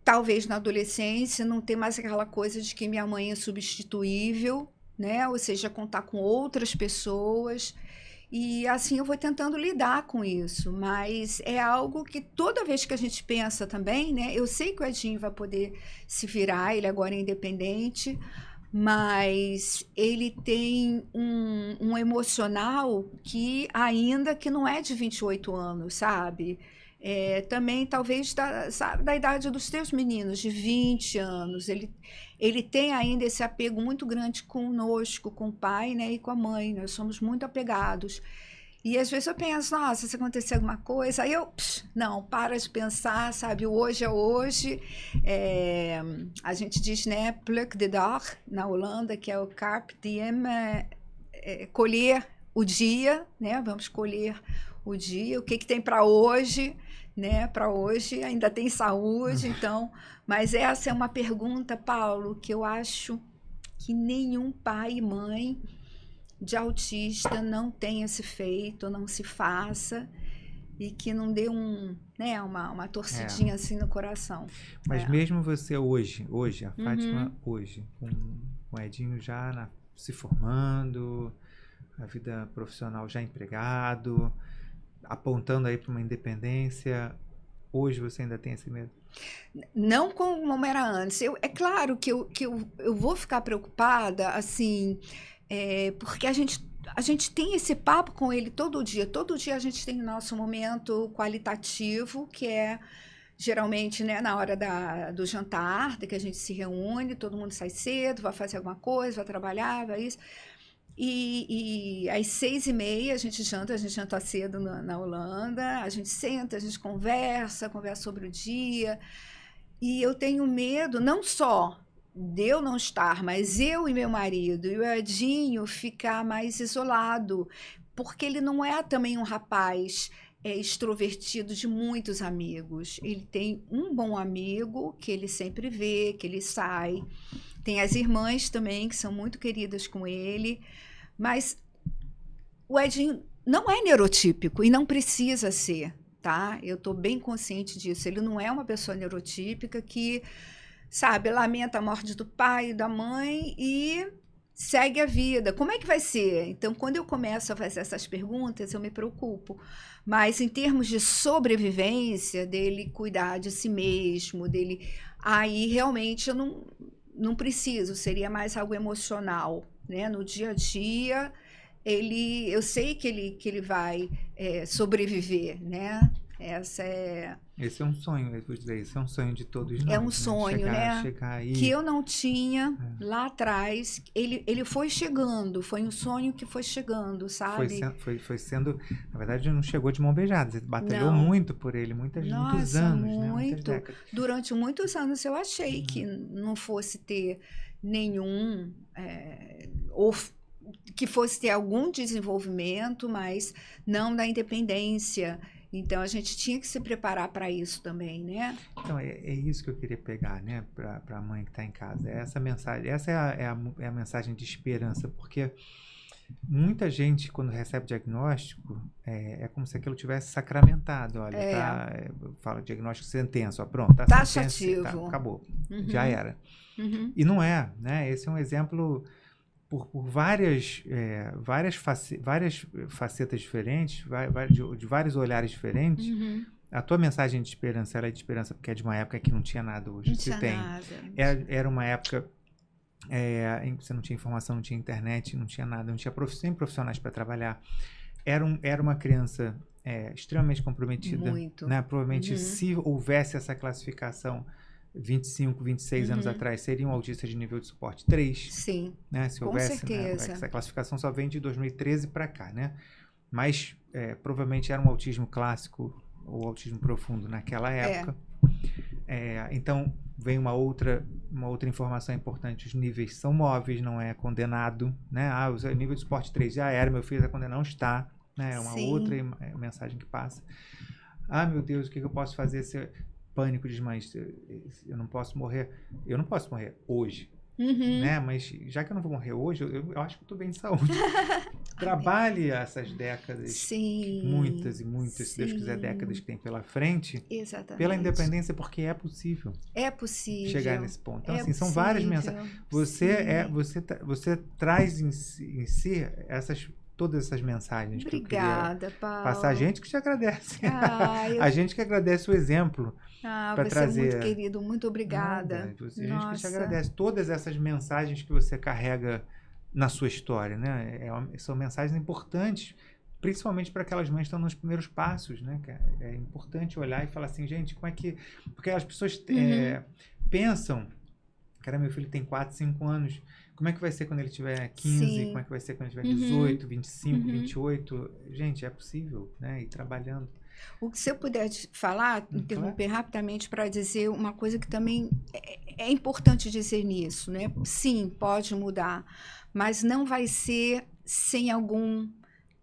talvez na adolescência, não ter mais aquela coisa de que minha mãe é substituível, né? Ou seja, contar com outras pessoas. E assim eu vou tentando lidar com isso, mas é algo que toda vez que a gente pensa também, né? Eu sei que o Edinho vai poder se virar, ele agora é independente, mas ele tem um emocional que ainda que não é de 28 anos, sabe? Também talvez sabe, da idade dos teus meninos, de 20 anos. Ele tem ainda esse apego muito grande conosco, com o pai, né, e com a mãe. Nós somos muito apegados. E às vezes eu penso, nossa, se acontecer alguma coisa, aí não, para de pensar, sabe? O hoje é hoje. A gente diz, né, pluk de dag, na Holanda, que é o carpe diem, colher o dia, né? Vamos colher o dia, o que tem para hoje, né? Para hoje ainda tem saúde, então. Mas essa é uma pergunta, Paulo, que eu acho que nenhum pai e mãe de autista não tenha se feito, não se faça, e que não dê né, uma torcidinha assim no coração. Mas mesmo você hoje, a Fátima hoje, com o Edinho já se formando, a vida profissional já empregado, apontando aí para uma independência, hoje você ainda tem esse medo? Não como era antes. É claro que eu vou ficar preocupada, assim, porque a gente tem esse papo com ele todo dia. Todo dia a gente tem o nosso momento qualitativo, que é geralmente, né, na hora do jantar, que a gente se reúne, todo mundo sai cedo, vai fazer alguma coisa, vai trabalhar, vai isso. E às 6h30 a gente janta cedo na Holanda, a gente senta, a gente conversa sobre o dia. E eu tenho medo, não só de eu não estar, mas eu e meu marido e o Edinho ficar mais isolado, porque ele não é também um rapaz extrovertido de muitos amigos. Ele tem um bom amigo que ele sempre vê, que ele sai. Tem as irmãs também, que são muito queridas com ele. Mas o Edinho não é neurotípico e não precisa ser, tá? Eu estou bem consciente disso. Ele não é uma pessoa neurotípica que, sabe, lamenta a morte do pai e da mãe e segue a vida. Como é que vai ser? Então, quando eu começo a fazer essas perguntas, eu me preocupo. Mas em termos de sobrevivência, dele cuidar de si mesmo, aí realmente eu não preciso, seria mais algo emocional, né? No dia a dia, eu sei que ele vai sobreviver, né? Esse é um sonho, eu vou dizer, esse é um sonho de todos nós. É um sonho, né? Chegar aí. Que eu não tinha lá atrás. Ele foi chegando, foi um sonho que foi chegando, sabe? Foi sendo, na verdade, não chegou de mão beijada. Você batalhou muito por ele, muitos anos, né? Muitas décadas. Durante muitos anos eu achei que não fosse ter nenhum, ou que fosse ter algum desenvolvimento, mas não da independência. Então, a gente tinha que se preparar para isso também, né? Então, é isso que eu queria pegar, né? Para a mãe que está em casa. Essa mensagem, essa é a mensagem de esperança, porque muita gente, quando recebe diagnóstico, é como se aquilo tivesse sacramentado. Olha, fala diagnóstico sentença, ó, pronto, tá taxativo. Tá, acabou, já era. Uhum. E não é, né? Esse é um exemplo por várias facetas diferentes, de vários olhares diferentes. Uhum. A tua mensagem de esperança, ela é de esperança porque é de uma época que não tinha nada hoje. Não tinha nada. Era uma época em que você não tinha informação, não tinha internet, não tinha nada, não tinha profissionais para trabalhar. Era uma criança extremamente comprometida. Muito. Né? Provavelmente, se houvesse essa classificação 25, 26 anos atrás, seria um autista de nível de suporte 3. Sim, né? Se com houvesse, certeza. Essa classificação só vem de 2013 para cá, né? Mas provavelmente era um autismo clássico ou autismo profundo naquela época. Então, vem uma outra informação importante. Os níveis são móveis, não é condenado. Né? O nível de suporte 3 já era, meu filho está condenado, não está. Né? É uma outra mensagem que passa. Meu Deus, o que eu posso fazer? Pânico de mães, eu não posso morrer. Eu não posso morrer hoje. Né? Mas já que eu não vou morrer hoje, eu acho que eu estou bem de saúde. Trabalhe essas décadas, muitas e muitas, se Deus quiser, décadas que tem pela frente, pela independência, porque é possível. É possível chegar nesse ponto. Então, assim, são várias mensagens. Você traz em si todas essas mensagens. Obrigada, Paulo. Passar. A gente que te agradece. A gente que agradece o exemplo. Você trazer. É muito querido, muito obrigada. A gente que te agradece todas essas mensagens que você carrega na sua história, né? São mensagens importantes, principalmente para aquelas mães que estão nos primeiros passos, né? É importante olhar e falar assim, gente, como é que... Porque as pessoas pensam, cara, meu filho tem 4, 5 anos, como é que vai ser quando ele tiver 15? Como é que vai ser quando ele tiver 18, 25, 28? Gente, é possível, né? Ir trabalhando. Se eu puder falar, interromper rapidamente para dizer uma coisa que também é importante dizer nisso, né? Sim, pode mudar, mas não vai ser sem algum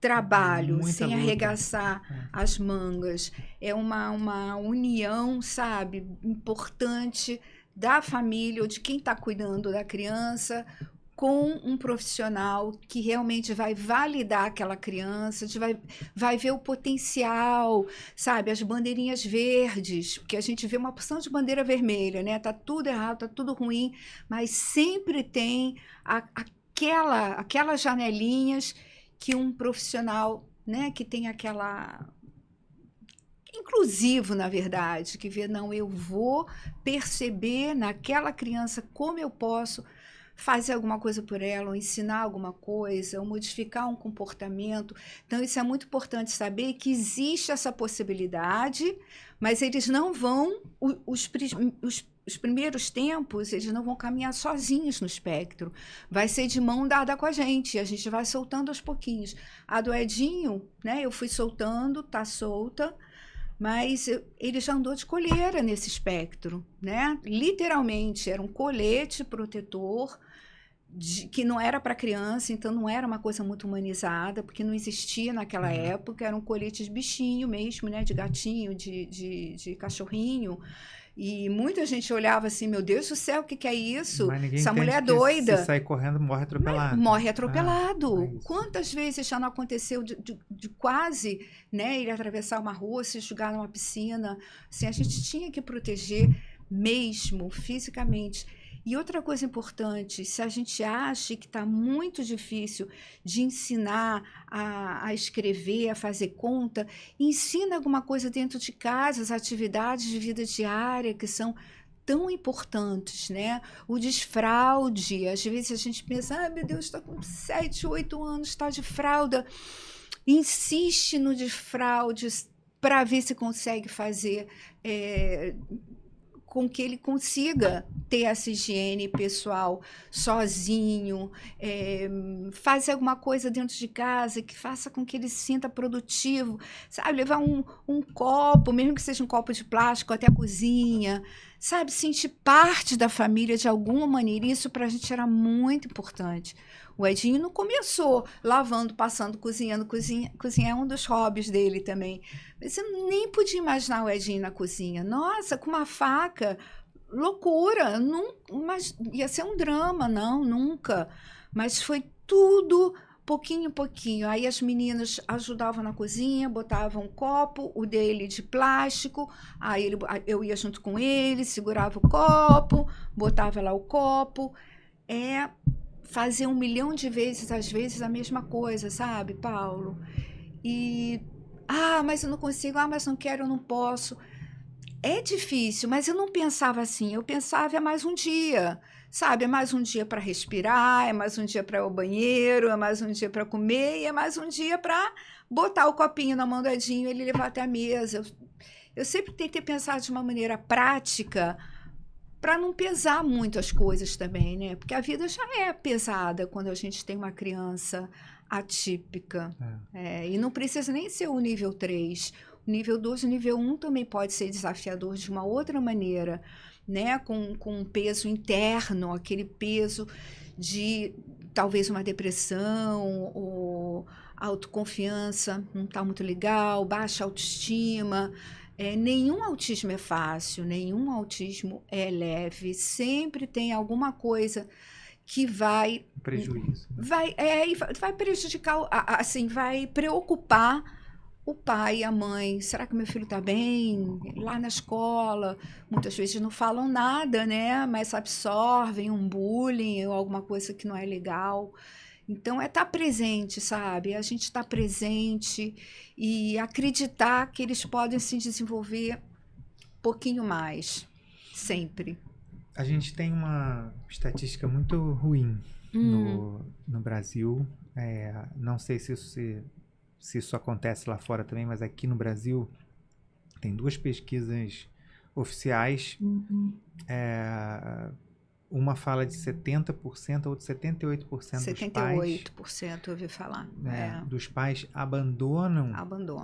trabalho, sem arregaçar as mangas. É uma união, sabe, importante da família ou de quem está cuidando da criança com um profissional que realmente vai validar aquela criança, vai ver o potencial, sabe? As bandeirinhas verdes, porque a gente vê uma porção de bandeira vermelha, né? Tá tudo errado, tá tudo ruim, mas sempre tem aquelas janelinhas que um profissional, né? Que tem aquela... inclusivo, na verdade, que vê, não, eu vou perceber naquela criança como eu posso fazer alguma coisa por ela, ou ensinar alguma coisa, ou modificar um comportamento. Então, isso é muito importante saber que existe essa possibilidade, mas eles não vão, os primeiros tempos, eles não vão caminhar sozinhos no espectro. Vai ser de mão dada com a gente vai soltando aos pouquinhos. A do Edinho, né, eu fui soltando, tá solta, mas ele já andou de coleira nesse espectro, né? Literalmente, era um colete protetor que não era para criança, então não era uma coisa muito humanizada, porque não existia naquela época, era um colete de bichinho mesmo, né? De gatinho, de cachorrinho. E muita gente olhava assim, meu Deus do céu, o que é isso? Essa mulher é doida. Se sair correndo, morre atropelado. Morre atropelado. Quantas vezes já não aconteceu de quase, né, ele atravessar uma rua, se jogar numa piscina? Assim, a gente tinha que proteger mesmo, fisicamente. E outra coisa importante, se a gente acha que está muito difícil de ensinar a escrever, a fazer conta, ensina alguma coisa dentro de casa, as atividades de vida diária que são tão importantes, né? O desfraude, às vezes a gente pensa, meu Deus, está com 7, 8 anos, está de fralda. Insiste no desfraude para ver se consegue fazer... com que ele consiga ter essa higiene pessoal sozinho, fazer alguma coisa dentro de casa que faça com que ele se sinta produtivo, sabe? Levar um copo, mesmo que seja um copo de plástico, até a cozinha, sabe? Sentir parte da família de alguma maneira. Isso para a gente era muito importante. O Edinho não começou lavando, passando, cozinhando. Cozinhar é um dos hobbies dele também. Mas eu nem podia imaginar o Edinho na cozinha. Nossa, com uma faca, loucura. Mas ia ser um drama, não, nunca. Mas foi tudo pouquinho em pouquinho. Aí as meninas ajudavam na cozinha, botavam um copo, o dele de plástico, aí eu ia junto com ele, segurava o copo, botava lá o copo. Fazer 1 milhão de vezes, às vezes, a mesma coisa, sabe, Paulo? Mas eu não consigo, mas não quero, eu não posso. É difícil, mas eu não pensava assim. Eu pensava, é mais um dia, sabe? É mais um dia para respirar, é mais um dia para ir ao banheiro, é mais um dia para comer, e é mais um dia para botar o copinho na mão do Edinho e ele levar até a mesa. Eu sempre tentei pensar de uma maneira prática para não pesar muito as coisas também, né? Porque a vida já é pesada quando a gente tem uma criança atípica. E não precisa nem ser o nível 3. O nível 2 e o nível 1 também pode ser desafiador de uma outra maneira, né? Com um peso interno, aquele peso de talvez uma depressão ou autoconfiança não está muito legal, baixa autoestima. Nenhum autismo é fácil, nenhum autismo é leve. Sempre tem alguma coisa que vai... Prejuízo. Né? Vai prejudicar, assim, vai preocupar o pai e a mãe. Será que meu filho está bem? Lá na escola, muitas vezes não falam nada, né? Mas absorvem um bullying ou alguma coisa que não é legal. Então, estar presente, sabe? A gente estar presente e acreditar que eles podem se desenvolver um pouquinho mais, sempre. A gente tem uma estatística muito ruim no Brasil. Não sei se isso acontece lá fora também, mas aqui no Brasil tem 2 pesquisas oficiais. Uma fala de 70%, outra 78% dos pais. 78% eu ouvi falar. Dos pais abandonam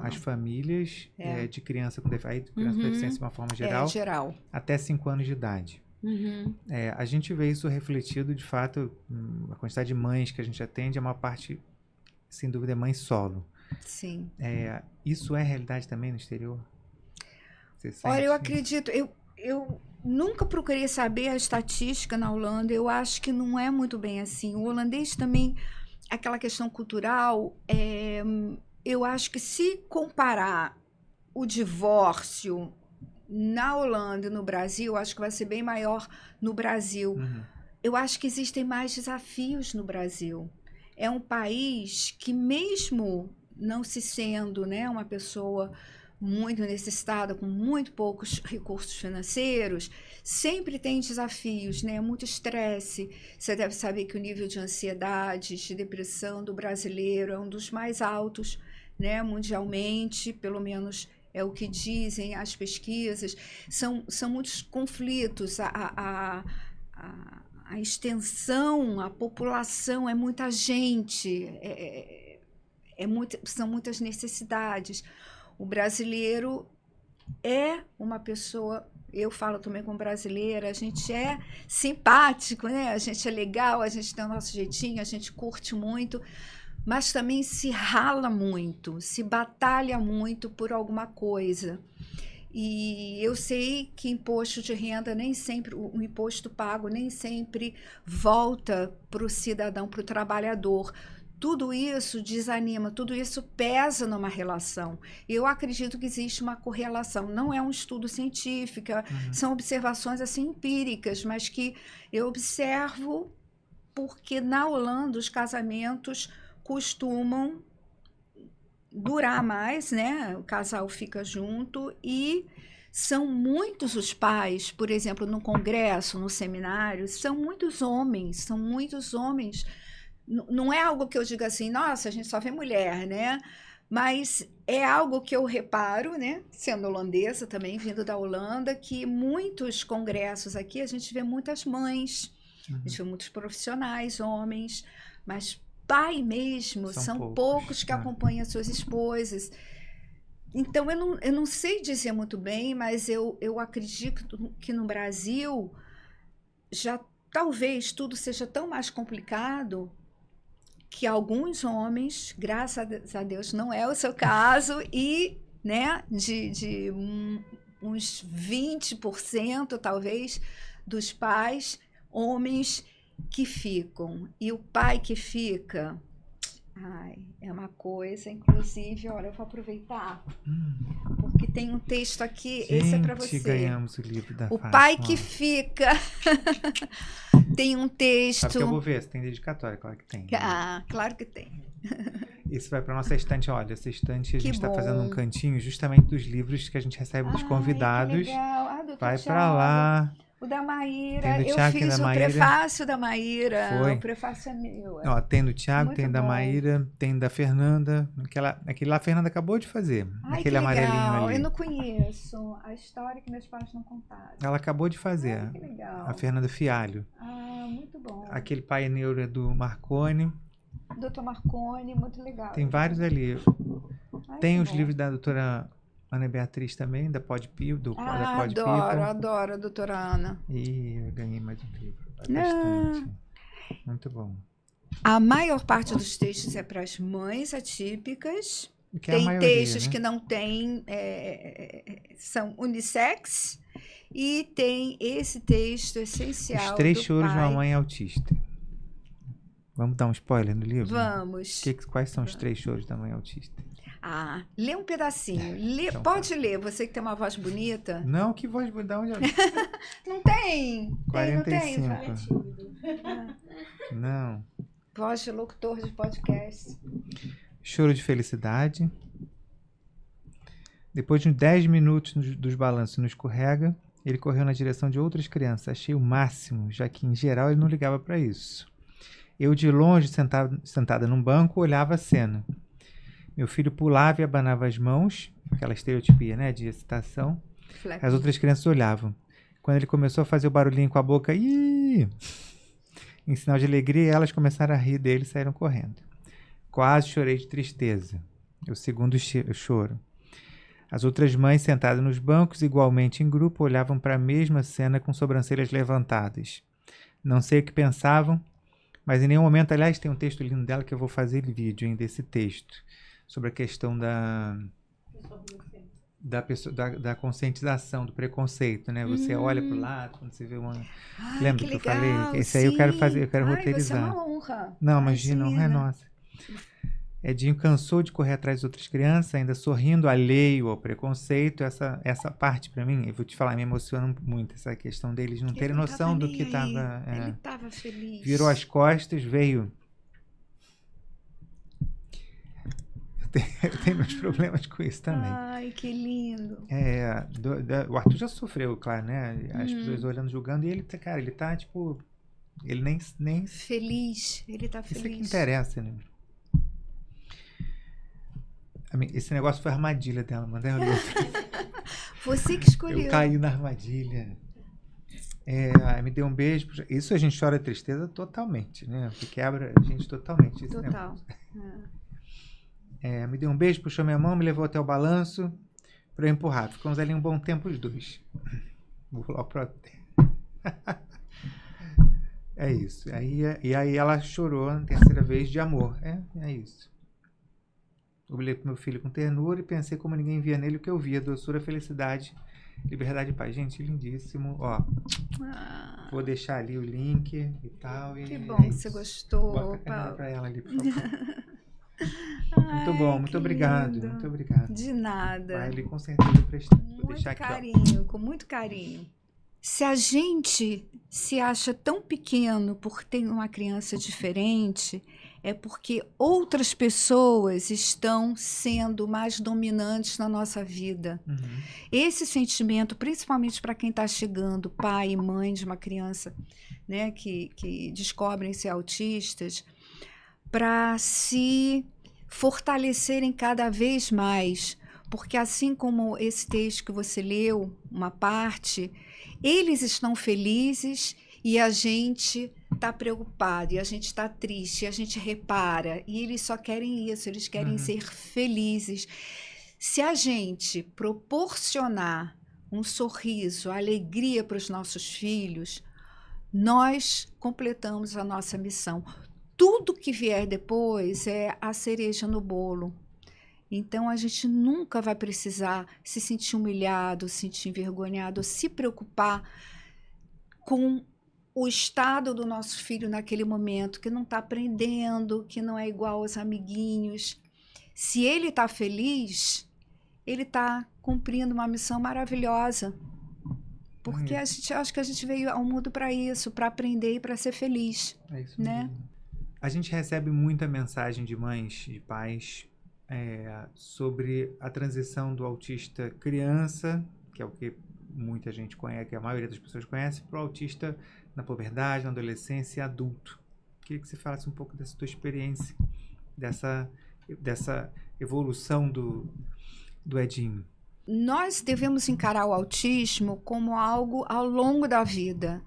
as famílias de criança com deficiência de uma forma geral, até 5 anos de idade. A gente vê isso refletido, de fato, a quantidade de mães que a gente atende, a maior parte, sem dúvida, é mãe solo. Sim. Isso é realidade também no exterior? Olha, eu acredito, eu nunca procurei saber a estatística na Holanda, eu acho que não é muito bem assim. O holandês também, aquela questão cultural, eu acho que se comparar o divórcio na Holanda e no Brasil, acho que vai ser bem maior no Brasil. Eu acho que existem mais desafios no Brasil. É um país que, mesmo não se sendo, né, uma pessoa muito necessitada, com muito poucos recursos financeiros, sempre tem desafios, né? Muito estresse. Você deve saber que o nível de ansiedade, de depressão do brasileiro é um dos mais altos, né, mundialmente, pelo menos é o que dizem as pesquisas. São muitos conflitos, a extensão, a população, é muita gente, são muitas necessidades. O brasileiro é uma pessoa, eu falo também como brasileira, a gente é simpático, né? A gente é legal, a gente tem o nosso jeitinho, a gente curte muito, mas também se rala muito, se batalha muito por alguma coisa. E eu sei que imposto de renda nem sempre, o imposto pago nem sempre volta para o cidadão, para o trabalhador. Tudo isso desanima, tudo isso pesa numa relação. Eu acredito que existe uma correlação. Não é um estudo científico, são observações assim empíricas, mas que eu observo porque na Holanda os casamentos costumam durar mais, né? O casal fica junto e são muitos os pais, por exemplo, no congresso, no seminário, são muitos homens. Não é algo que eu diga assim, nossa, a gente só vê mulher, né? Mas é algo que eu reparo, né? Sendo holandesa também, vindo da Holanda, que muitos congressos aqui a gente vê muitas mães, a gente vê muitos profissionais, homens, mas pai mesmo, são poucos que acompanham as suas esposas. Então, eu não sei dizer muito bem, mas eu acredito que no Brasil já talvez tudo seja tão mais complicado que alguns homens, graças a Deus não é o seu caso, e né, de uns 20% talvez dos pais, homens que ficam. E o pai que fica, Ai, é uma coisa, inclusive, olha, eu vou aproveitar, porque tem um texto aqui, esse é para você. Ganhamos o livro da O Fátima. Pai que Fica. Tem um texto. Sabe que eu vou ver se tem dedicatória, claro que tem. Ah, claro que tem. Isso vai para nossa estante. Olha, essa estante a gente está bom. fazendo um cantinho justamente dos livros que a gente recebe dos convidados. Que legal. Ah, vai para lá. O da Maíra, tem do eu Thiago, fiz da o Maíra. prefácio da Maíra. Foi. O prefácio é meu. Ó, tem do Thiago, muito tem da bom. Maíra, tem da Fernanda. Aquele lá a Fernanda acabou de fazer. Ai, aquele amarelinho ali. Eu não conheço a história que meus pais não contaram. Ela acabou de fazer. Ai, que legal. A Fernanda Fialho. Ah, muito bom. Aquele Pai Neuro é do Marconi. Doutor Marconi, muito legal. Tem vários ali. Ai, tem os bom. livros da doutora Ana Beatriz também, da Pod People. da Pod adoro a doutora Ana. E eu ganhei mais um livro. Bastante. Muito bom. A maior parte dos textos é para as mães atípicas. Que tem é a maioria, textos né? que não tem, são unissex. E tem esse texto essencial. Os 3 do choros de pai. uma mãe autista. Vamos dar um spoiler no livro? Vamos. Quais são os 3 choros da mãe autista? Ah, lê um pedacinho. Então pode ler, você que tem uma voz bonita. Não, que voz da onde? Não tem. 45. Não tem. Não. Voz de locutor de podcast. Choro de felicidade. Depois de uns 10 minutos dos balanços no escorrega, ele correu na direção de outras crianças. Achei o máximo, já que em geral ele não ligava para isso. Eu de longe, sentada num banco, olhava a cena. Meu filho pulava e abanava as mãos, aquela estereotipia, né, de excitação. As outras crianças olhavam. Quando ele começou a fazer o barulhinho com a boca, em sinal de alegria, elas começaram a rir dele e saíram correndo. Quase chorei de tristeza. O segundo choro. As outras mães, sentadas nos bancos, igualmente em grupo, olhavam para a mesma cena com sobrancelhas levantadas. Não sei o que pensavam, mas em nenhum momento, aliás, tem um texto lindo dela que eu vou fazer vídeo desse texto, sobre a questão da conscientização, do preconceito, né? Você olha para o lado, quando você vê uma... Lembra que eu falei? Esse aí eu quero fazer, eu quero roteirizar. Isso é uma honra. Não, imagina, não é nossa. Edinho cansou de correr atrás das outras crianças, ainda sorrindo, alheio ao preconceito. Essa parte, para mim, eu vou te falar, me emociona muito, essa questão deles não terem noção do que estava... Ele estava feliz. Virou as costas, veio... Eu tenho meus problemas com isso também. Ai, que lindo. O Arthur já sofreu, claro, né? As pessoas olhando, julgando, e ele, cara, ele tá, tipo... Ele nem... Feliz, ele tá feliz. Isso é que interessa, né? Esse negócio foi a armadilha dela, mandei ela. Você que escolheu. Eu caí na armadilha. Me deu um beijo. Isso a gente chora tristeza totalmente, né? Porque quebra a gente totalmente. Total. Me deu um beijo, puxou minha mão, me levou até o balanço para eu empurrar. Ficamos ali um bom tempo os dois. Vou logo para... É isso. E aí ela chorou na terceira vez de amor. É isso. Eu olhei para meu filho com ternura e pensei como ninguém via nele o que eu via: doçura, felicidade, liberdade e paz. Gente, lindíssimo. Ó, vou deixar ali o link e tal. Que bom que você gostou. Bota a câmera para ela ali, por favor. Muito bom, muito obrigado. Lindo. Muito obrigado. De nada. Vai ali com certeza prestando. Vou deixar aqui, carinho, com muito carinho. Se a gente se acha tão pequeno por ter uma criança diferente, é porque outras pessoas estão sendo mais dominantes na nossa vida. Esse sentimento, principalmente para quem está chegando, pai e mãe de uma criança, né, que descobrem ser autistas, para se fortalecerem cada vez mais. Porque assim como esse texto que você leu, uma parte, eles estão felizes e a gente está preocupado, e a gente está triste, e a gente repara, e eles só querem isso, eles querem ser felizes. Se a gente proporcionar um sorriso, alegria para os nossos filhos, nós completamos a nossa missão. Tudo que vier depois é a cereja no bolo. Então, a gente nunca vai precisar se sentir humilhado, se sentir envergonhado, se preocupar com o estado do nosso filho naquele momento, que não está aprendendo, que não é igual aos amiguinhos. Se ele está feliz, ele está cumprindo uma missão maravilhosa. Porque acho que a gente veio ao mundo para isso, para aprender e para ser feliz. É isso né? mesmo. A gente recebe muita mensagem de mães, de pais, sobre a transição do autista criança, que é o que muita gente conhece, que a maioria das pessoas conhece, para o autista na puberdade, na adolescência e adulto. Queria que você falasse um pouco dessa tua experiência, dessa evolução do Edinho. Nós devemos encarar o autismo como algo ao longo da vida.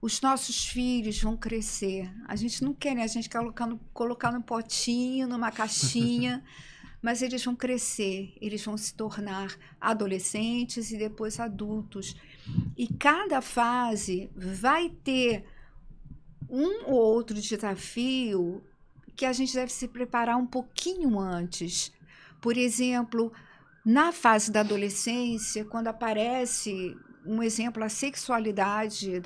Os nossos filhos vão crescer. A gente não quer, né? A gente quer colocar num potinho, numa caixinha, mas eles vão crescer, eles vão se tornar adolescentes e depois adultos. E cada fase vai ter um ou outro desafio que a gente deve se preparar um pouquinho antes. Por exemplo, na fase da adolescência, quando aparece um exemplo, a sexualidade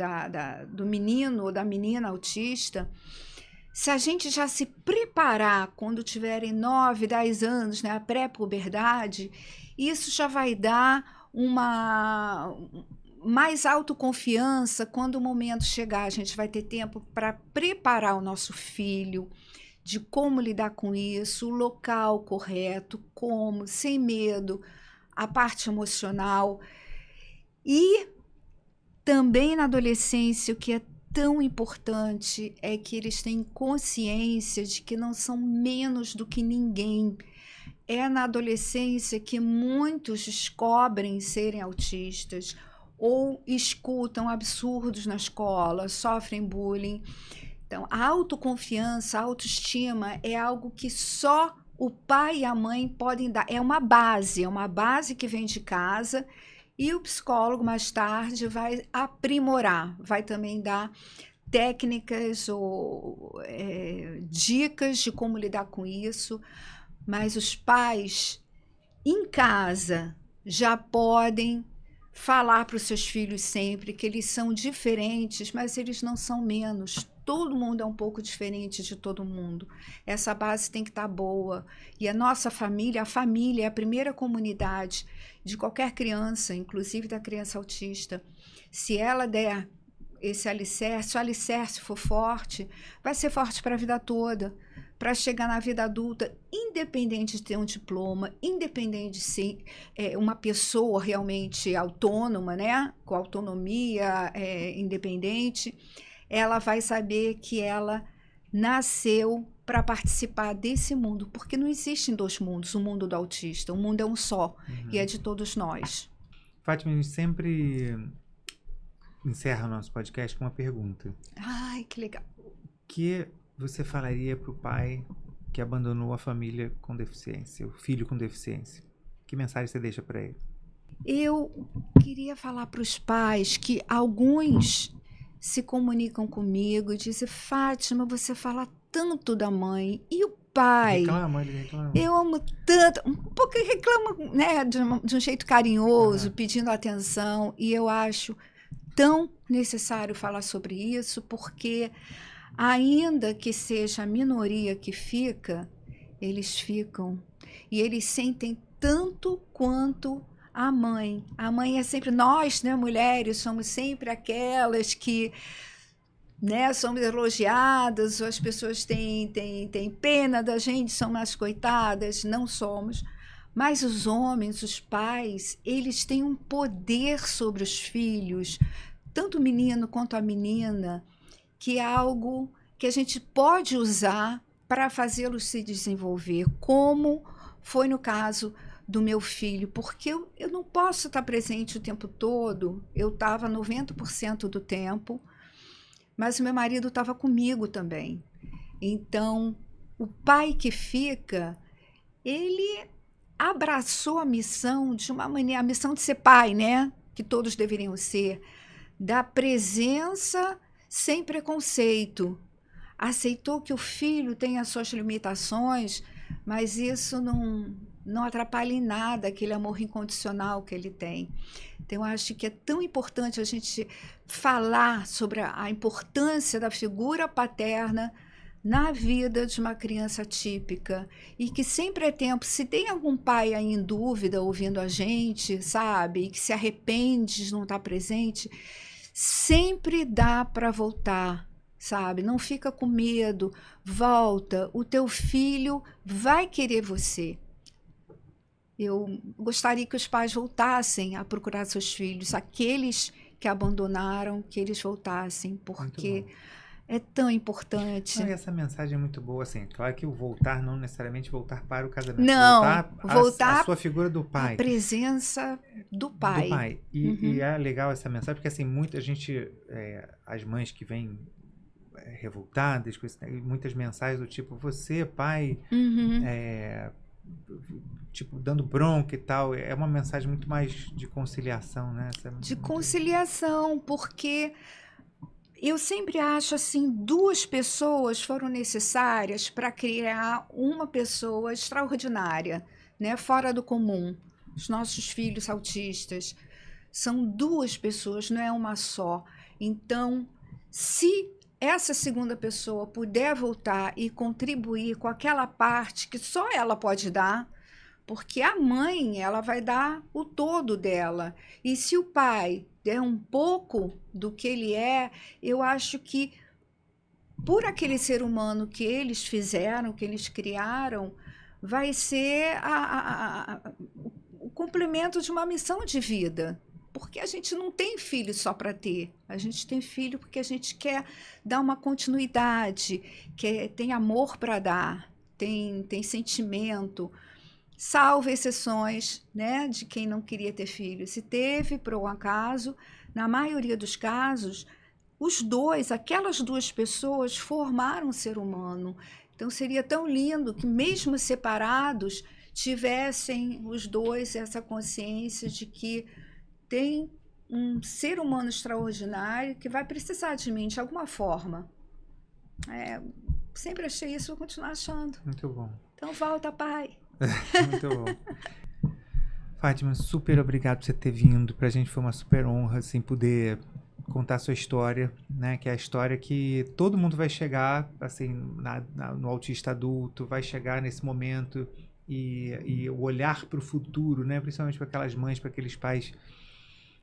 do menino ou da menina autista, se a gente já se preparar quando tiverem 9, 10 anos, né, a pré-puberdade, isso já vai dar uma mais autoconfiança. Quando o momento chegar, a gente vai ter tempo para preparar o nosso filho de como lidar com isso, o local correto, como, sem medo, a parte emocional. E também na adolescência, o que é tão importante é que eles têm consciência de que não são menos do que ninguém. É na adolescência que muitos descobrem serem autistas ou escutam absurdos na escola, sofrem bullying. Então, a autoconfiança, a autoestima é algo que só o pai e a mãe podem dar. É uma base que vem de casa. E o psicólogo, mais tarde, vai aprimorar, vai também dar técnicas ou dicas de como lidar com isso. Mas os pais, em casa, já podem falar para os seus filhos sempre que eles são diferentes, mas eles não são menos. Todo mundo é um pouco diferente de todo mundo. Essa base tem que estar boa. E a nossa família, é a primeira comunidade de qualquer criança, inclusive da criança autista. Se ela der esse alicerce, se o alicerce for forte, vai ser forte para a vida toda, para chegar na vida adulta, independente de ter um diploma, independente de ser uma pessoa realmente autônoma, né? Com autonomia independente, ela vai saber que ela nasceu para participar desse mundo, porque não existem dois mundos, o mundo do autista, o mundo é um só, e é de todos nós. Fátima, a gente sempre encerra o nosso podcast com uma pergunta. Ai, que legal. O que você falaria para o pai que abandonou a família com deficiência, o filho com deficiência? Que mensagem você deixa para ele? Eu queria falar para os pais que alguns se comunicam comigo e dizem: Fátima, você fala tanto da mãe. E o pai? Ele reclama. Eu amo tanto. Um pouco reclama, né, de um jeito carinhoso, pedindo atenção. E eu acho tão necessário falar sobre isso, porque ainda que seja a minoria que fica, eles ficam. E eles sentem tanto quanto a mãe. A mãe é sempre, nós, né, mulheres, somos sempre aquelas que, né, somos elogiadas, ou as pessoas têm pena da gente, são mais coitadas. Não somos. Mas os homens, os pais, eles têm um poder sobre os filhos, tanto o menino quanto a menina, que é algo que a gente pode usar para fazê-los se desenvolver, como foi no caso do meu filho, porque eu não posso estar presente o tempo todo. Eu estava 90% do tempo, mas o meu marido estava comigo também. Então, o pai que fica, ele abraçou a missão de uma maneira, a missão de ser pai, né? Que todos deveriam ser, da presença sem preconceito. Aceitou que o filho tem as suas limitações, mas isso não atrapalha em nada aquele amor incondicional que ele tem. Então, eu acho que é tão importante a gente falar sobre a importância da figura paterna na vida de uma criança típica. E que sempre é tempo, se tem algum pai aí em dúvida ouvindo a gente, sabe, e que se arrepende de não estar presente, sempre dá para voltar, sabe? Não fica com medo, volta, o teu filho vai querer você. Eu gostaria que os pais voltassem a procurar seus filhos, aqueles que abandonaram, que eles voltassem, porque é tão importante. Não, e essa mensagem é muito boa, assim, claro que o voltar não necessariamente voltar para o casamento, Não, voltar a sua figura do pai. A presença do pai. Do pai. E é legal essa mensagem, porque assim, muita gente, as mães que vêm revoltadas, com muitas mensagens do tipo, você, pai, tipo, dando bronca e tal, é uma mensagem muito mais de conciliação, né? De conciliação, porque eu sempre acho assim, 2 pessoas foram necessárias para criar uma pessoa extraordinária, né? Fora do comum. Os nossos filhos autistas são 2 pessoas, não é uma só. Então, se essa segunda pessoa puder voltar e contribuir com aquela parte que só ela pode dar, porque a mãe, ela vai dar o todo dela. E se o pai der um pouco do que ele é, eu acho que por aquele ser humano que eles fizeram, que eles criaram, vai ser o cumprimento de uma missão de vida. Porque a gente não tem filho só para ter. A gente tem filho porque a gente quer dar uma continuidade, tem amor para dar, tem sentimento. Salvo exceções, né, de quem não queria ter filho. Se teve, por um acaso, na maioria dos casos, aquelas 2 pessoas formaram um ser humano. Então, seria tão lindo que, mesmo separados, tivessem os 2 essa consciência de que tem um ser humano extraordinário que vai precisar de mim de alguma forma. Sempre achei isso, vou continuar achando. Muito bom. Então, volta, pai. Muito bom. Fátima, super obrigado por você ter vindo. Pra gente foi uma super honra, assim, poder contar a sua história, né? Que é a história que todo mundo vai chegar, assim, no autista adulto, vai chegar nesse momento e o olhar para o futuro, né? Principalmente para aquelas mães, para aqueles pais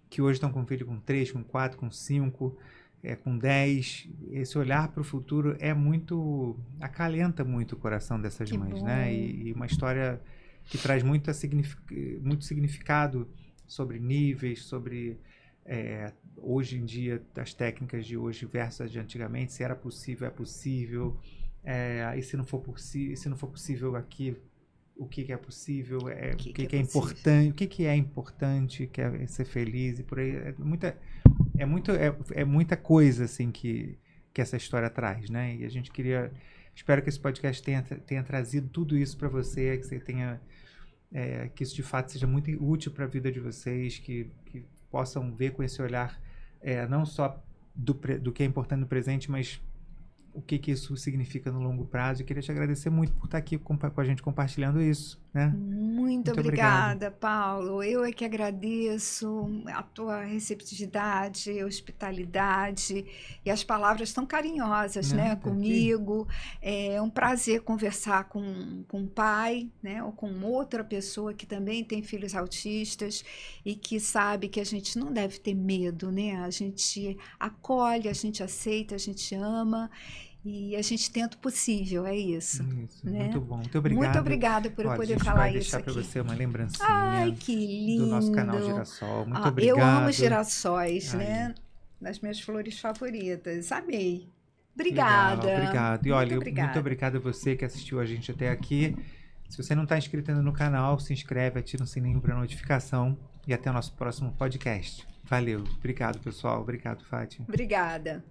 que hoje estão com um filho com 3, com 4, com 5, com 10, esse olhar para o futuro acalenta muito o coração dessas mães, né? E uma história que traz muito significado sobre níveis, sobre hoje em dia, as técnicas de hoje versus as de antigamente, se era possível, é possível, e se não for possível aqui, o que é possível, o que é importante, o que é importante, que é ser feliz, e por aí, é muita coisa assim que essa história traz, né? E a gente espero que esse podcast tenha trazido tudo isso para você, que você tenha, que isso de fato seja muito útil para a vida de vocês, que possam ver com esse olhar não só do que é importante no presente, mas o que isso significa no longo prazo. Eu queria te agradecer muito por estar aqui com a gente compartilhando isso, né? Muito obrigada, Paulo. Eu é que agradeço a tua receptividade, hospitalidade e as palavras tão carinhosas, né, comigo. É um prazer conversar com um pai, né, ou com outra pessoa que também tem filhos autistas e que sabe que a gente não deve ter medo, né? A gente acolhe, a gente aceita, a gente ama. E a gente tenta o possível, é isso. Né? Muito bom, muito obrigado. Muito obrigada por eu poder falar isso aqui. A gente vai deixar para você uma lembrancinha. Ai, que lindo. Do nosso canal Girassol. Muito obrigado. Eu amo girassóis, né? Das minhas flores favoritas. Amei. Obrigada. Legal, obrigado. E olha, muito obrigado a você que assistiu a gente até aqui. Se você não está inscrito ainda no canal, se inscreve, ativa o sininho para notificação e até o nosso próximo podcast. Valeu. Obrigado, pessoal. Obrigado, Fátima. Obrigada.